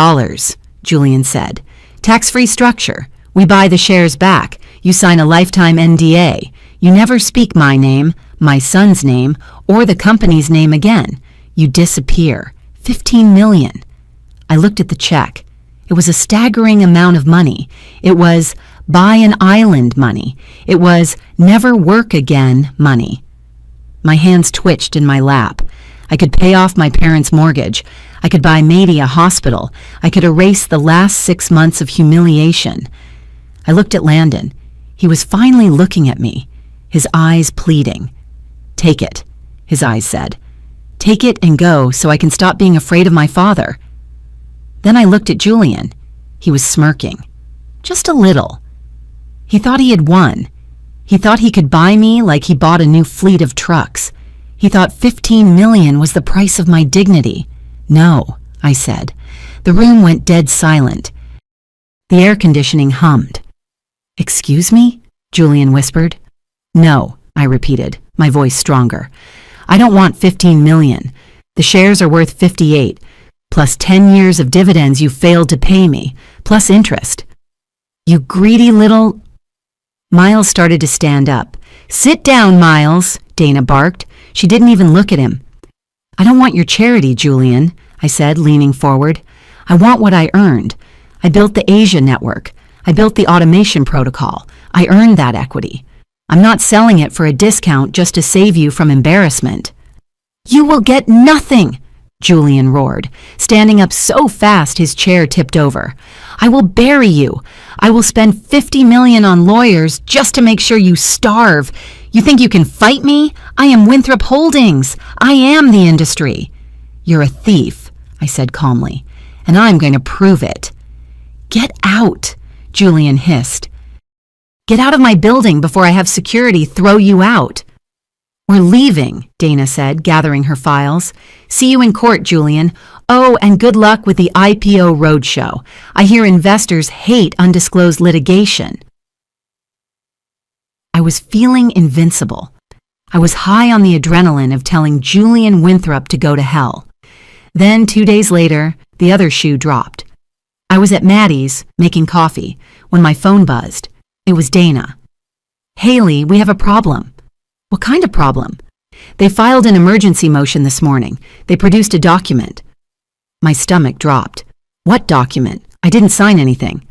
Julian said. Tax-free structure. We buy the shares back. You sign a lifetime NDA. You never speak my name, my son's name, or the company's name again. You disappear. $15 million. I looked at the check. It was a staggering amount of money. It was buy an island money. It was never work again money. My hands twitched in my lap. I could pay off my parents' mortgage. I could buy Mady a hospital. I could erase the last 6 months of humiliation. I looked at Landon. He was finally looking at me, his eyes pleading. Take it, his eyes said. Take it and go so I can stop being afraid of my father. Then I looked at Julian. He was smirking. Just a little. He thought he had won. He thought he could buy me like he bought a new fleet of trucks. He thought $15 million was the price of my dignity. No, I said. The room went dead silent. The air conditioning hummed. Excuse me? Julian whispered. No, I repeated, my voice stronger. I don't want $15 million. The shares are worth $58, plus 10 years of dividends you failed to pay me, plus interest. You greedy little... Miles started to stand up. Sit down, Miles, Dana barked. She didn't even look at him. I don't want your charity, Julian, I said, leaning forward. I want what I earned. I built the Asia network. I built the automation protocol. I earned that equity. I'm not selling it for a discount just to save you from embarrassment. You will get nothing, Julian roared, standing up so fast his chair tipped over. I will bury you. I will spend $50 million on lawyers just to make sure you starve. You think you can fight me? I am Winthrop Holdings. I am the industry. You're a thief, I said calmly, and I'm going to prove it. Get out, Julian hissed. Get out of my building before I have security throw you out. We're leaving, Dana said, gathering her files. See you in court, Julian. Oh, and good luck with the IPO roadshow. I hear investors hate undisclosed litigation. I was feeling invincible. I was high on the adrenaline of telling Julian Winthrop to go to hell. Then, 2 days later, the other shoe dropped. I was at Maddie's, making coffee, when my phone buzzed. It was Dana. "Haley, we have a problem." "What kind of problem?" "They filed an emergency motion this morning. They produced a document." My stomach dropped. "What document? I didn't sign anything."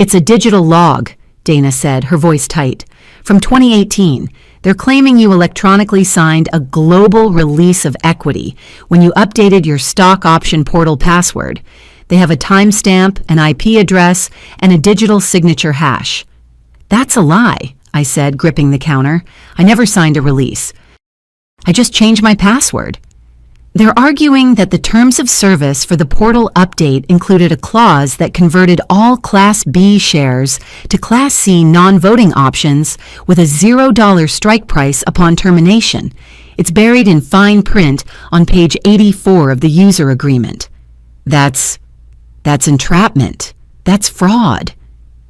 "It's a digital log," Dana said, her voice tight. "From 2018, they're claiming you electronically signed a global release of equity when you updated your stock option portal password. They have a timestamp, an IP address, and a digital signature hash." "That's a lie," I said, gripping the counter. "I never signed a release. I just changed my password." They're arguing that the terms of service for the portal update included a clause that converted all Class B shares to Class C non-voting options with a $0 strike price upon termination. It's buried in fine print on page 84 of the user agreement. That's entrapment. That's fraud.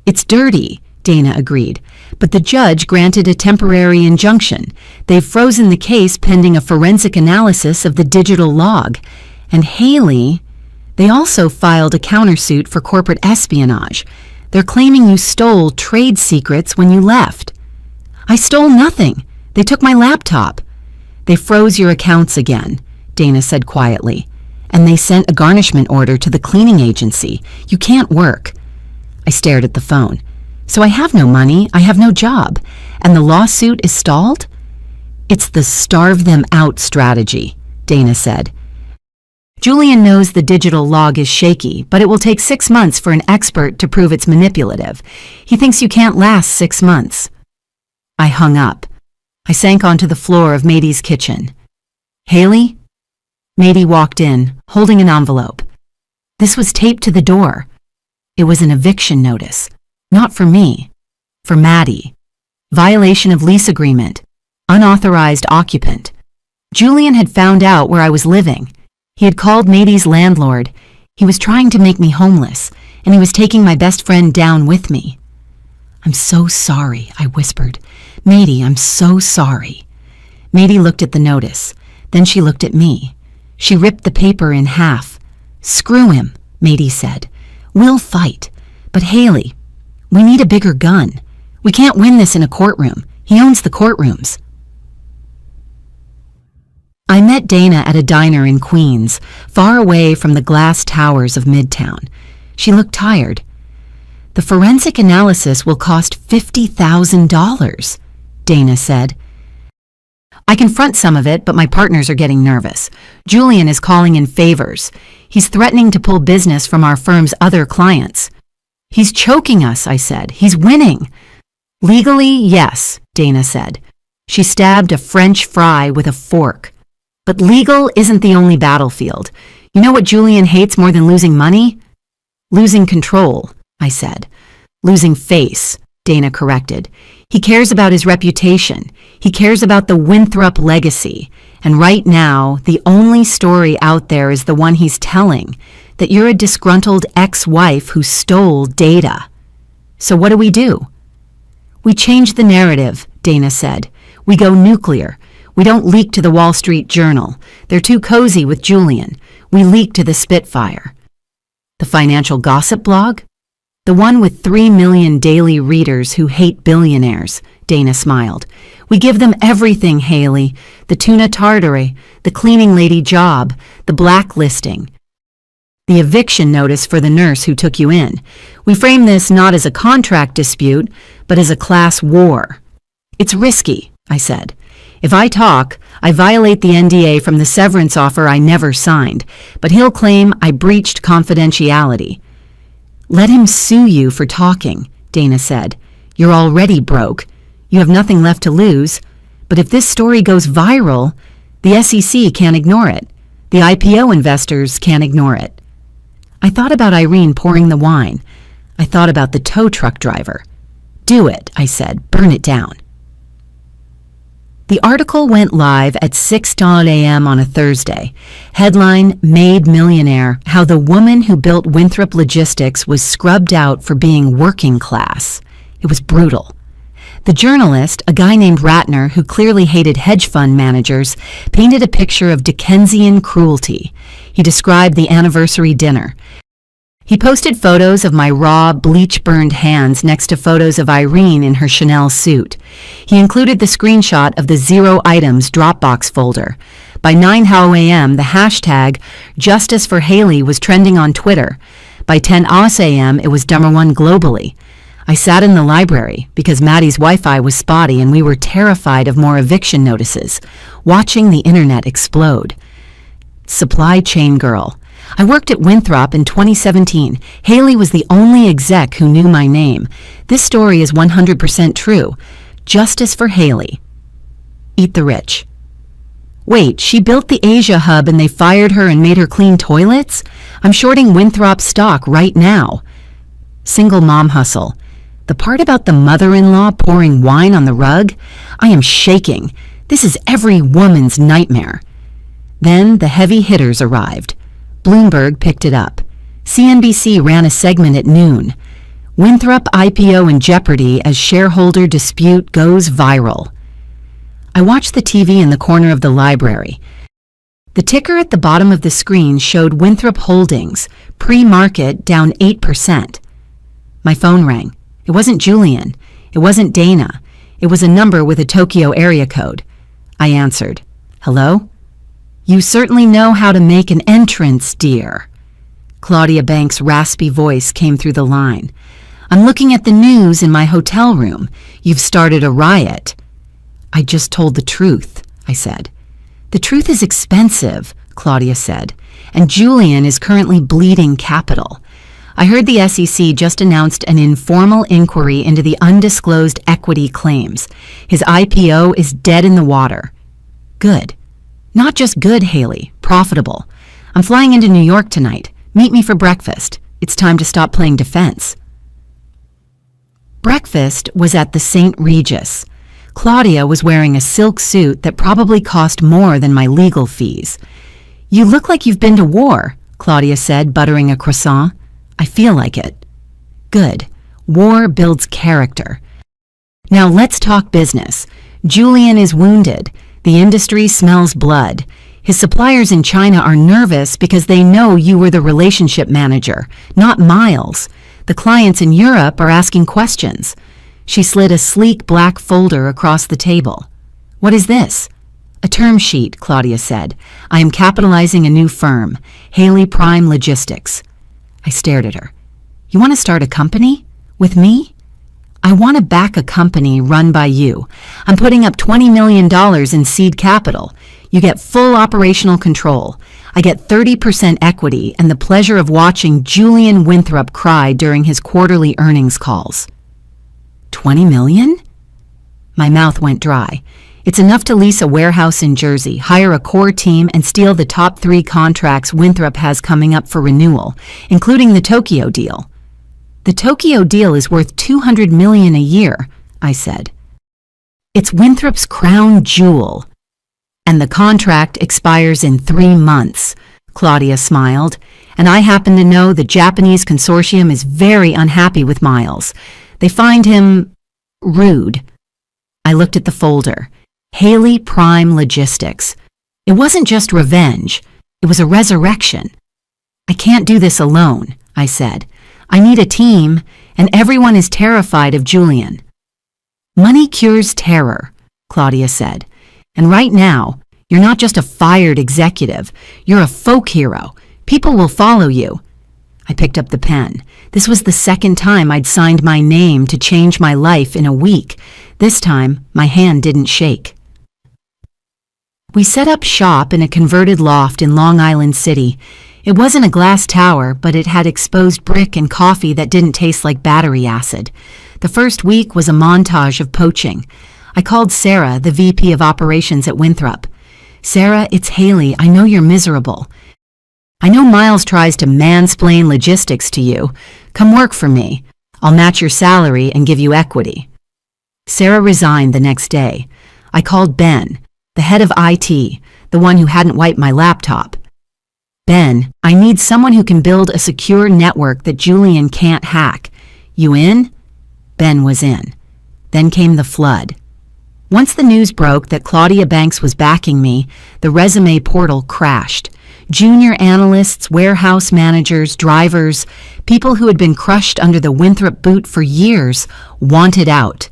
"It's dirty," Dana agreed, "but the judge granted a temporary injunction. They've frozen the case pending a forensic analysis of the digital log. And Haley, they also filed a countersuit for corporate espionage. They're claiming you stole trade secrets when you left." "I stole nothing. They took my laptop." "They froze your accounts again," Dana said quietly. "And they sent a garnishment order to the cleaning agency. You can't work." I stared at the phone. "So I have no money, I have no job, and the lawsuit is stalled?" "It's the starve them out strategy," Dana said. "Julian knows the digital log is shaky, but it will take 6 months for an expert to prove it's manipulative. He thinks you can't last 6 months. I hung up. I sank onto the floor of Maddie's kitchen. "Haley?" Maddie walked in, holding an envelope. This was taped to the door. It was an eviction notice. Not for me, for Maddie. Violation of lease agreement. Unauthorized occupant. Julian had found out where I was living. He had called Maddie's landlord. He was trying to make me homeless, and he was taking my best friend down with me. "I'm so sorry," I whispered. "Maddie, I'm so sorry." Maddie looked at the notice. Then she looked at me. She ripped the paper in half. "Screw him," Maddie said. "We'll fight. But Haley, we need a bigger gun. We can't win this in a courtroom. He owns the courtrooms." I met Dana at a diner in Queens, far away from the glass towers of Midtown. She looked tired. "The forensic analysis will cost $50,000, Dana said. "I can front some of it, but my partners are getting nervous. Julian is calling in favors. He's threatening to pull business from our firm's other clients." "He's choking us," I said. "He's winning." "Legally, yes," Dana said. She stabbed a French fry with a fork. "But legal isn't the only battlefield. You know what Julian hates more than losing money?" "Losing control," I said. "Losing face," Dana corrected. "He cares about his reputation. He cares about the Winthrop legacy. And right now, the only story out there is the one he's telling, that you're a disgruntled ex-wife who stole data. So what do? "We change the narrative," Dana said. "We go nuclear. We don't leak to the Wall Street Journal. They're too cozy with Julian. We leak to the Spitfire." "The financial gossip blog?" "The one with 3 million daily readers who hate billionaires," Dana smiled. "We give them everything, Haley. The tuna tartare, the cleaning lady job, the blacklisting, the eviction notice for the nurse who took you in. We frame this not as a contract dispute, but as a class war." "It's risky," I said. "If I talk, I violate the NDA from the severance offer I never signed, but he'll claim I breached confidentiality." "Let him sue you for talking," Dana said. "You're already broke. You have nothing left to lose. But if this story goes viral, the SEC can't ignore it. The IPO investors can't ignore it." I thought about Irene pouring the wine. I thought about the tow truck driver. "Do it," I said. "Burn it down." The article went live at 6 a.m. on a Thursday. Headline, "Made Millionaire, How the Woman Who Built Winthrop Logistics Was Scrubbed Out for Being Working Class." It was brutal. The journalist, a guy named Ratner who clearly hated hedge fund managers, painted a picture of Dickensian cruelty. He described the anniversary dinner. He posted photos of my raw, bleach-burned hands next to photos of Irene in her Chanel suit. He included the screenshot of the 0 items Dropbox folder. By 9 a.m., the hashtag Justice for Haley was trending on Twitter. By 10 a.m., it was #1 globally. I sat in the library because Maddie's Wi-Fi was spotty and we were terrified of more eviction notices, watching the internet explode. Supply chain girl. I worked at Winthrop in 2017. Haley was the only exec who knew my name. This story is 100% true. Justice for Haley. Eat the rich. Wait, she built the Asia hub and they fired her and made her clean toilets? I'm shorting Winthrop stock right now. Single mom hustle. The part about the mother-in-law pouring wine on the rug? I am shaking. This is every woman's nightmare. Then the heavy hitters arrived. Bloomberg picked it up. CNBC ran a segment at noon. Winthrop IPO in jeopardy as shareholder dispute goes viral. I watched the TV in the corner of the library. The ticker at the bottom of the screen showed Winthrop Holdings, pre-market down 8%. My phone rang. It wasn't Julian. It wasn't Dana. It was a number with a Tokyo area code. I answered. Hello? You certainly know how to make an entrance, dear. Claudia Banks' raspy voice came through the line. I'm looking at the news in my hotel room. You've started a riot. I just told the truth, I said. The truth is expensive, Claudia said, and Julian is currently bleeding capital. I heard the SEC just announced an informal inquiry into the undisclosed equity claims. His IPO is dead in the water. Good. Not just good, Haley. Profitable. I'm flying into New York tonight. Meet me for breakfast. It's time to stop playing defense. Breakfast was at the St. Regis. Claudia was wearing a silk suit that probably cost more than my legal fees. You look like you've been to war, Claudia said, buttering a croissant. I feel like it. Good. War builds character. Now let's talk business. Julian is wounded. The industry smells blood. His suppliers in China are nervous because they know you were the relationship manager, not Miles. The clients in Europe are asking questions. She slid a sleek black folder across the table. What is this? A term sheet, Claudia said. I am capitalizing a new firm, Haley Prime Logistics. I stared at her. You want to start a company? With me? I want to back a company run by you. I'm putting up $20 million in seed capital. You get full operational control. I get 30% equity and the pleasure of watching Julian Winthrop cry during his quarterly earnings calls. 20 million? My mouth went dry. It's enough to lease a warehouse in Jersey, hire a core team, and steal the top 3 contracts Winthrop has coming up for renewal, including the Tokyo deal. The Tokyo deal is worth $200 million a year, I said. It's Winthrop's crown jewel. And the contract expires in 3 months, Claudia smiled, and I happen to know the Japanese consortium is very unhappy with Miles. They find him rude. I looked at the folder. Haley Prime Logistics. It wasn't just revenge. It was a resurrection. I can't do this alone, I said. I need a team, and everyone is terrified of Julian. Money cures terror, Claudia said. And right now, you're not just a fired executive. You're a folk hero. People will follow you. I picked up the pen. This was the second time I'd signed my name to change my life in a week. This time, my hand didn't shake. We set up shop in a converted loft in Long Island City. It wasn't a glass tower, but it had exposed brick and coffee that didn't taste like battery acid. The first week was a montage of poaching. I called Sarah, the VP of Operations at Winthrop. Sarah, it's Haley. I know you're miserable. I know Miles tries to mansplain logistics to you. Come work for me. I'll match your salary and give you equity. Sarah resigned the next day. I called Ben, the head of IT, the one who hadn't wiped my laptop. Ben, I need someone who can build a secure network that Julian can't hack. You in? Ben was in. Then came the flood. Once the news broke that Claudia Banks was backing me, the resume portal crashed. Junior analysts, warehouse managers, drivers, people who had been crushed under the Winthrop boot for years, wanted out.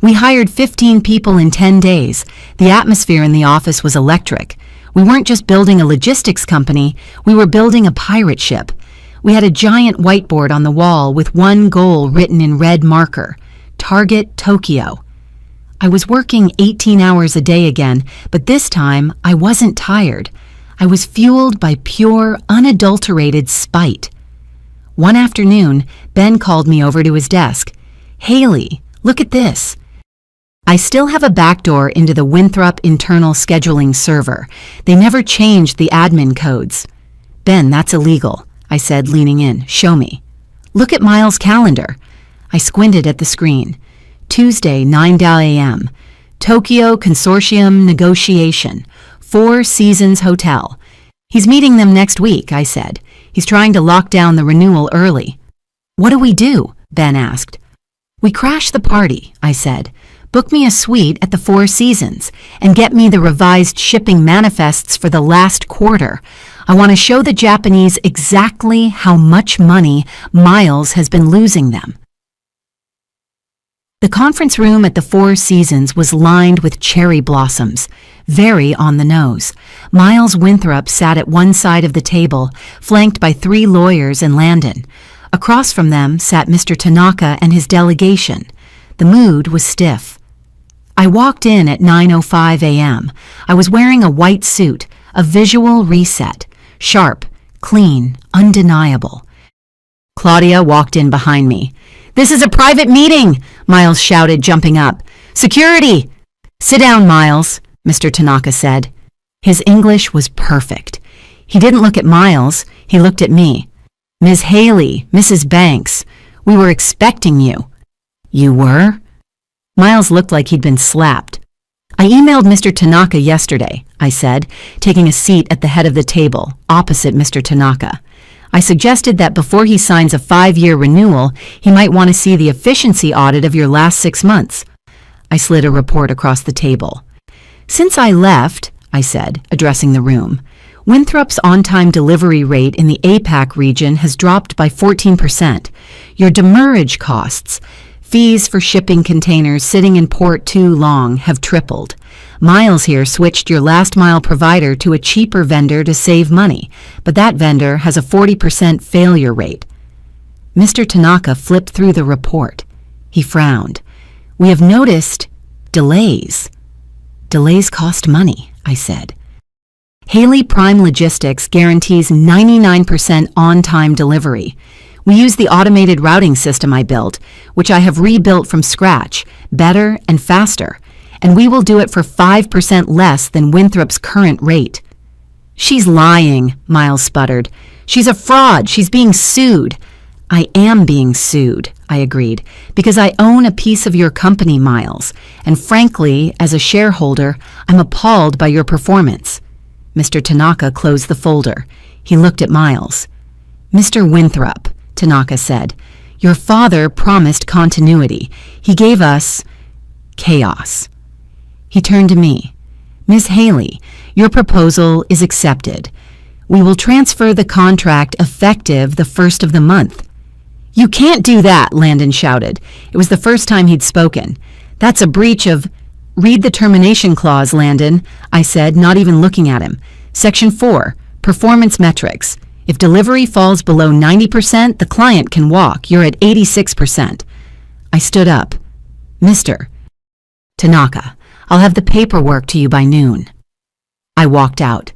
We hired 15 people in 10 days. The atmosphere in the office was electric. We weren't just building a logistics company, we were building a pirate ship. We had a giant whiteboard on the wall with one goal written in red marker: Target Tokyo. I was working 18 hours a day again, but this time I wasn't tired. I was fueled by pure, unadulterated spite. One afternoon, Ben called me over to his desk. "Haley, look at this." I still have a backdoor into the Winthrop internal scheduling server. They never changed the admin codes. "Ben, that's illegal," I said, leaning in. "Show me." "Look at Miles' calendar." I squinted at the screen. Tuesday, 9 a.m. Tokyo Consortium Negotiation. Four Seasons Hotel. "He's meeting them next week," I said. "He's trying to lock down the renewal early." "What do we do?" Ben asked. "We crash the party," I said. "Book me a suite at the Four Seasons and get me the revised shipping manifests for the last quarter. I want to show the Japanese exactly how much money Miles has been losing them." The conference room at the Four Seasons was lined with cherry blossoms, very on the nose. Miles Winthrop sat at one side of the table, flanked by 3 lawyers and Landon. Across from them sat Mr. Tanaka and his delegation. The mood was stiff. I walked in at 9:05 a.m. I was wearing a white suit, a visual reset, sharp, clean, undeniable. Claudia walked in behind me. "This is a private meeting," Miles shouted, jumping up. "Security!" "Sit down, Miles," Mr. Tanaka said. His English was perfect. He didn't look at Miles, he looked at me. "Ms. Haley, Mrs. Banks, we were expecting you." "You were?" Miles looked like he'd been slapped. "I emailed Mr. Tanaka yesterday," I said, taking a seat at the head of the table, opposite Mr. Tanaka. "I suggested that before he signs a 5-year renewal, he might want to see the efficiency audit of your last 6 months. I slid a report across the table. "Since I left," I said, addressing the room, "Winthrop's on-time delivery rate in the APAC region has dropped by 14%. Your demurrage costs, fees for shipping containers sitting in port too long, have tripled. Miles here switched your last-mile provider to a cheaper vendor to save money, but that vendor has a 40% failure rate." Mr. Tanaka flipped through the report. He frowned. "We have noticed delays." "Delays cost money," I said. "Haley Prime Logistics guarantees 99% on-time delivery. We use the automated routing system I built, which I have rebuilt from scratch, better and faster, and we will do it for 5% less than Winthrop's current rate." "She's lying," Miles sputtered. "She's a fraud. She's being sued." "I am being sued," I agreed, "because I own a piece of your company, Miles, and frankly, as a shareholder, I'm appalled by your performance." Mr. Tanaka closed the folder. He looked at Miles. "Mr. Winthrop," Tanaka said, "your father promised continuity. He gave us chaos." He turned to me. "Ms. Haley, your proposal is accepted. We will transfer the contract effective the 1st of the month." "You can't do that," Landon shouted. It was the first time he'd spoken. "That's a breach of—" "Read the termination clause, Landon," I said, not even looking at him. "Section 4, performance metrics. If delivery falls below 90%, the client can walk. You're at 86%. I stood up. "Mr. Tanaka, I'll have the paperwork to you by noon." I walked out.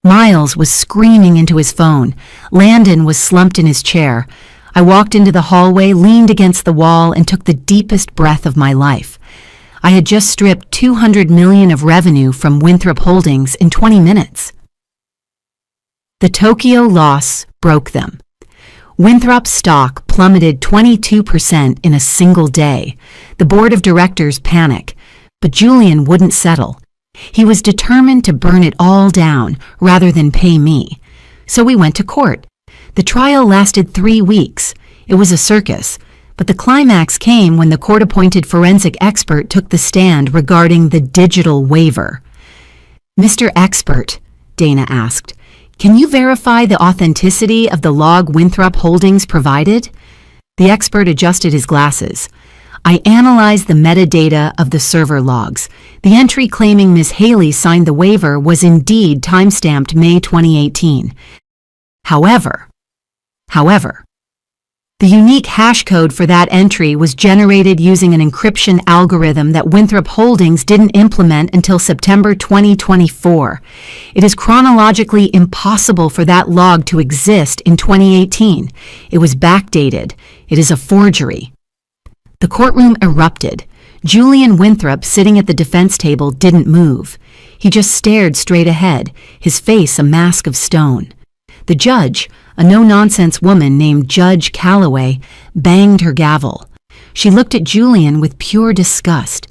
Miles was screaming into his phone. Landon was slumped in his chair. I walked into the hallway, leaned against the wall, and took the deepest breath of my life. I had just stripped $200 million of revenue from Winthrop Holdings in 20 minutes. The Tokyo loss broke them. Winthrop's stock plummeted 22% in a single day. The board of directors panicked, but Julian wouldn't settle. He was determined to burn it all down rather than pay me. So we went to court. The trial lasted 3 weeks. It was a circus, But the climax came when the court-appointed forensic expert took the stand regarding the digital waiver. "Mr. Expert," Dana asked, "can you verify the authenticity of the log Winthrop Holdings provided?" The expert adjusted his glasses. "I analyzed the metadata of the server logs. The entry claiming Ms. Haley signed the waiver was indeed timestamped May 2018. However, the unique hash code for that entry was generated using an encryption algorithm that Winthrop Holdings didn't implement until September 2024. It is chronologically impossible for that log to exist in 2018. It was backdated. It is a forgery." The courtroom erupted. Julian Winthrop, sitting at the defense table, didn't move. He just stared straight ahead, his face a mask of stone. The judge, a no-nonsense woman named Judge Calloway, banged her gavel. She looked at Julian with pure disgust.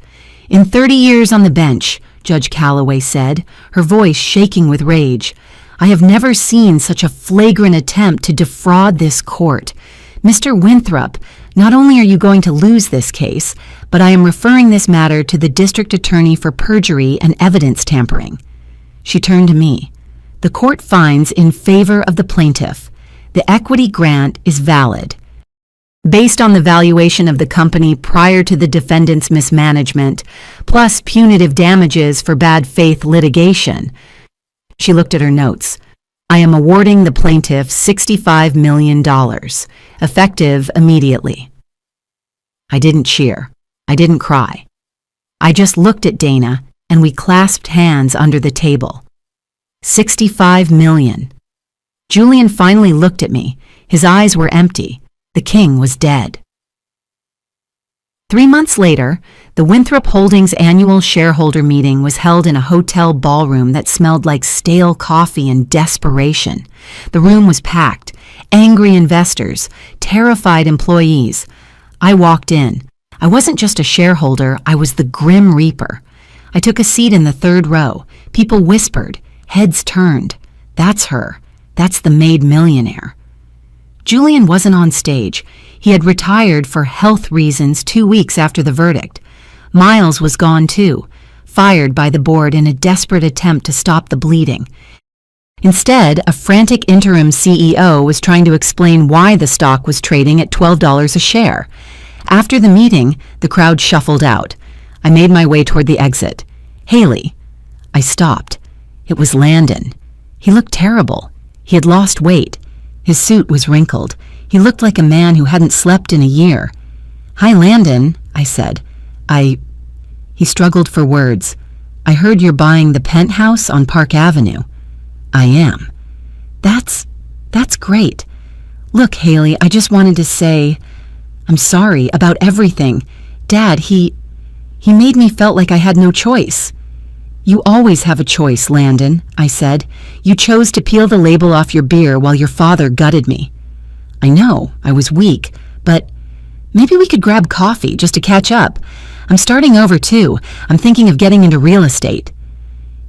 "In 30 years on the bench," Judge Calloway said, her voice shaking with rage, "I have never seen such a flagrant attempt to defraud this court. Mr. Winthrop, not only are you going to lose this case, but I am referring this matter to the district attorney for perjury and evidence tampering." She turned to me. "The court finds in favor of the plaintiff. The equity grant is valid. Based on the valuation of the company prior to the defendant's mismanagement, plus punitive damages for bad faith litigation." She looked at her notes. "I am awarding the plaintiff $65 million, effective immediately." I didn't cheer. I didn't cry. I just looked at Dana, and we clasped hands under the table. 65 million. Julian finally looked at me. His eyes were empty. The king was dead. 3 months later, the Winthrop Holdings annual shareholder meeting was held in a hotel ballroom that smelled like stale coffee and desperation. The room was packed. Angry investors, terrified employees. I walked in. I wasn't just a shareholder, I was the Grim Reaper. I took a seat in the third row. People whispered. Heads turned. That's her. That's the made millionaire. Julian wasn't on stage. He had retired for health reasons 2 weeks after the verdict. Miles was gone too, fired by the board in a desperate attempt to stop the bleeding. Instead, a frantic interim CEO was trying to explain why the stock was trading at $12 a share. After the meeting, the crowd shuffled out. I made my way toward the exit. "Haley." I stopped. It was Landon. He looked terrible. He had lost weight. His suit was wrinkled. He looked like a man who hadn't slept in a year. "Hi, Landon," I said. He struggled for words. "I heard you're buying the penthouse on Park Avenue." "I am." That's great. Look, Haley, I just wanted to say, I'm sorry about everything. Dad, he made me felt like I had no choice." "You always have a choice, Landon," I said. "You chose to peel the label off your beer while your father gutted me." "I know, I was weak, but maybe we could grab coffee just to catch up. I'm starting over too. I'm thinking of getting into real estate."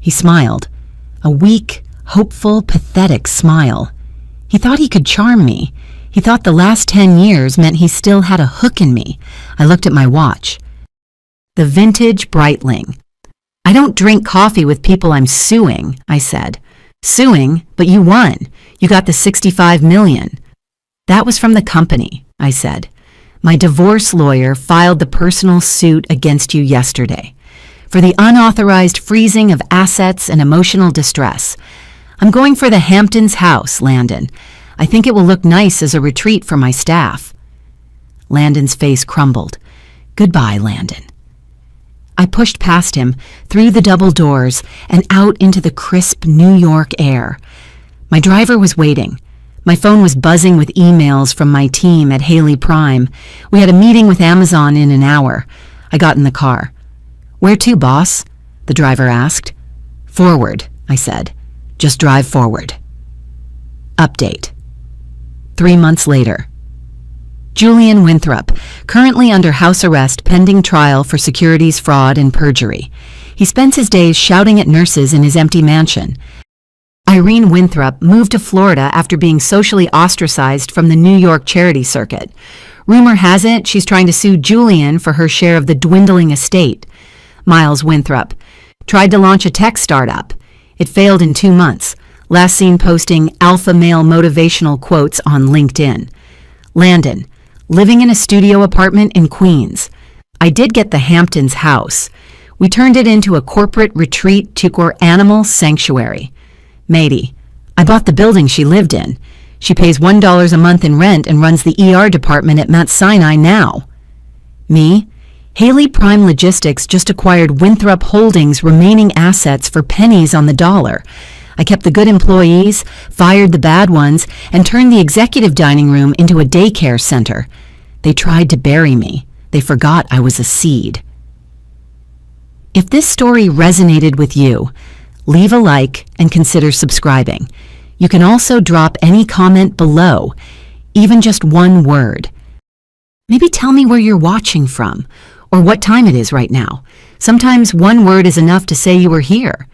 He smiled. A weak, hopeful, pathetic smile. He thought he could charm me. He thought the last 10 years meant he still had a hook in me. I looked at my watch. The vintage Breitling. "I don't drink coffee with people I'm suing," I said. "Suing? But you won. You got the 65 million. "That was from the company," I said. "My divorce lawyer filed the personal suit against you yesterday for the unauthorized freezing of assets and emotional distress. I'm going for the Hamptons house, Landon. I think it will look nice as a retreat for my staff." Landon's face crumbled. "Goodbye, Landon." I pushed past him, through the double doors, and out into the crisp New York air. My driver was waiting. My phone was buzzing with emails from my team at Haley Prime. We had a meeting with Amazon in an hour. I got in the car. "Where to, boss?" the driver asked. "Forward," I said. "Just drive forward." Update. 3 months later. Julian Winthrop, currently under house arrest pending trial for securities fraud and perjury. He spends his days shouting at nurses in his empty mansion. Irene Winthrop moved to Florida after being socially ostracized from the New York charity circuit. Rumor has it she's trying to sue Julian for her share of the dwindling estate. Miles Winthrop tried to launch a tech startup. It failed in 2 months. Last seen posting alpha male motivational quotes on LinkedIn. Landon, living in a studio apartment in Queens. I did get the Hamptons house. We turned it into a corporate retreat to animal sanctuary. Mady, I bought the building she lived in. She pays $1 a month in rent and runs the ER department at Mount Sinai now. Me, Haley Prime Logistics just acquired Winthrop Holdings' remaining assets for pennies on the dollar. I kept the good employees, fired the bad ones, and turned the executive dining room into a daycare center. They tried to bury me. They forgot I was a seed. If this story resonated with you, leave a like and consider subscribing. You can also drop any comment below, even just one word. Maybe tell me where you're watching from, or what time it is right now. Sometimes one word is enough to say you were here.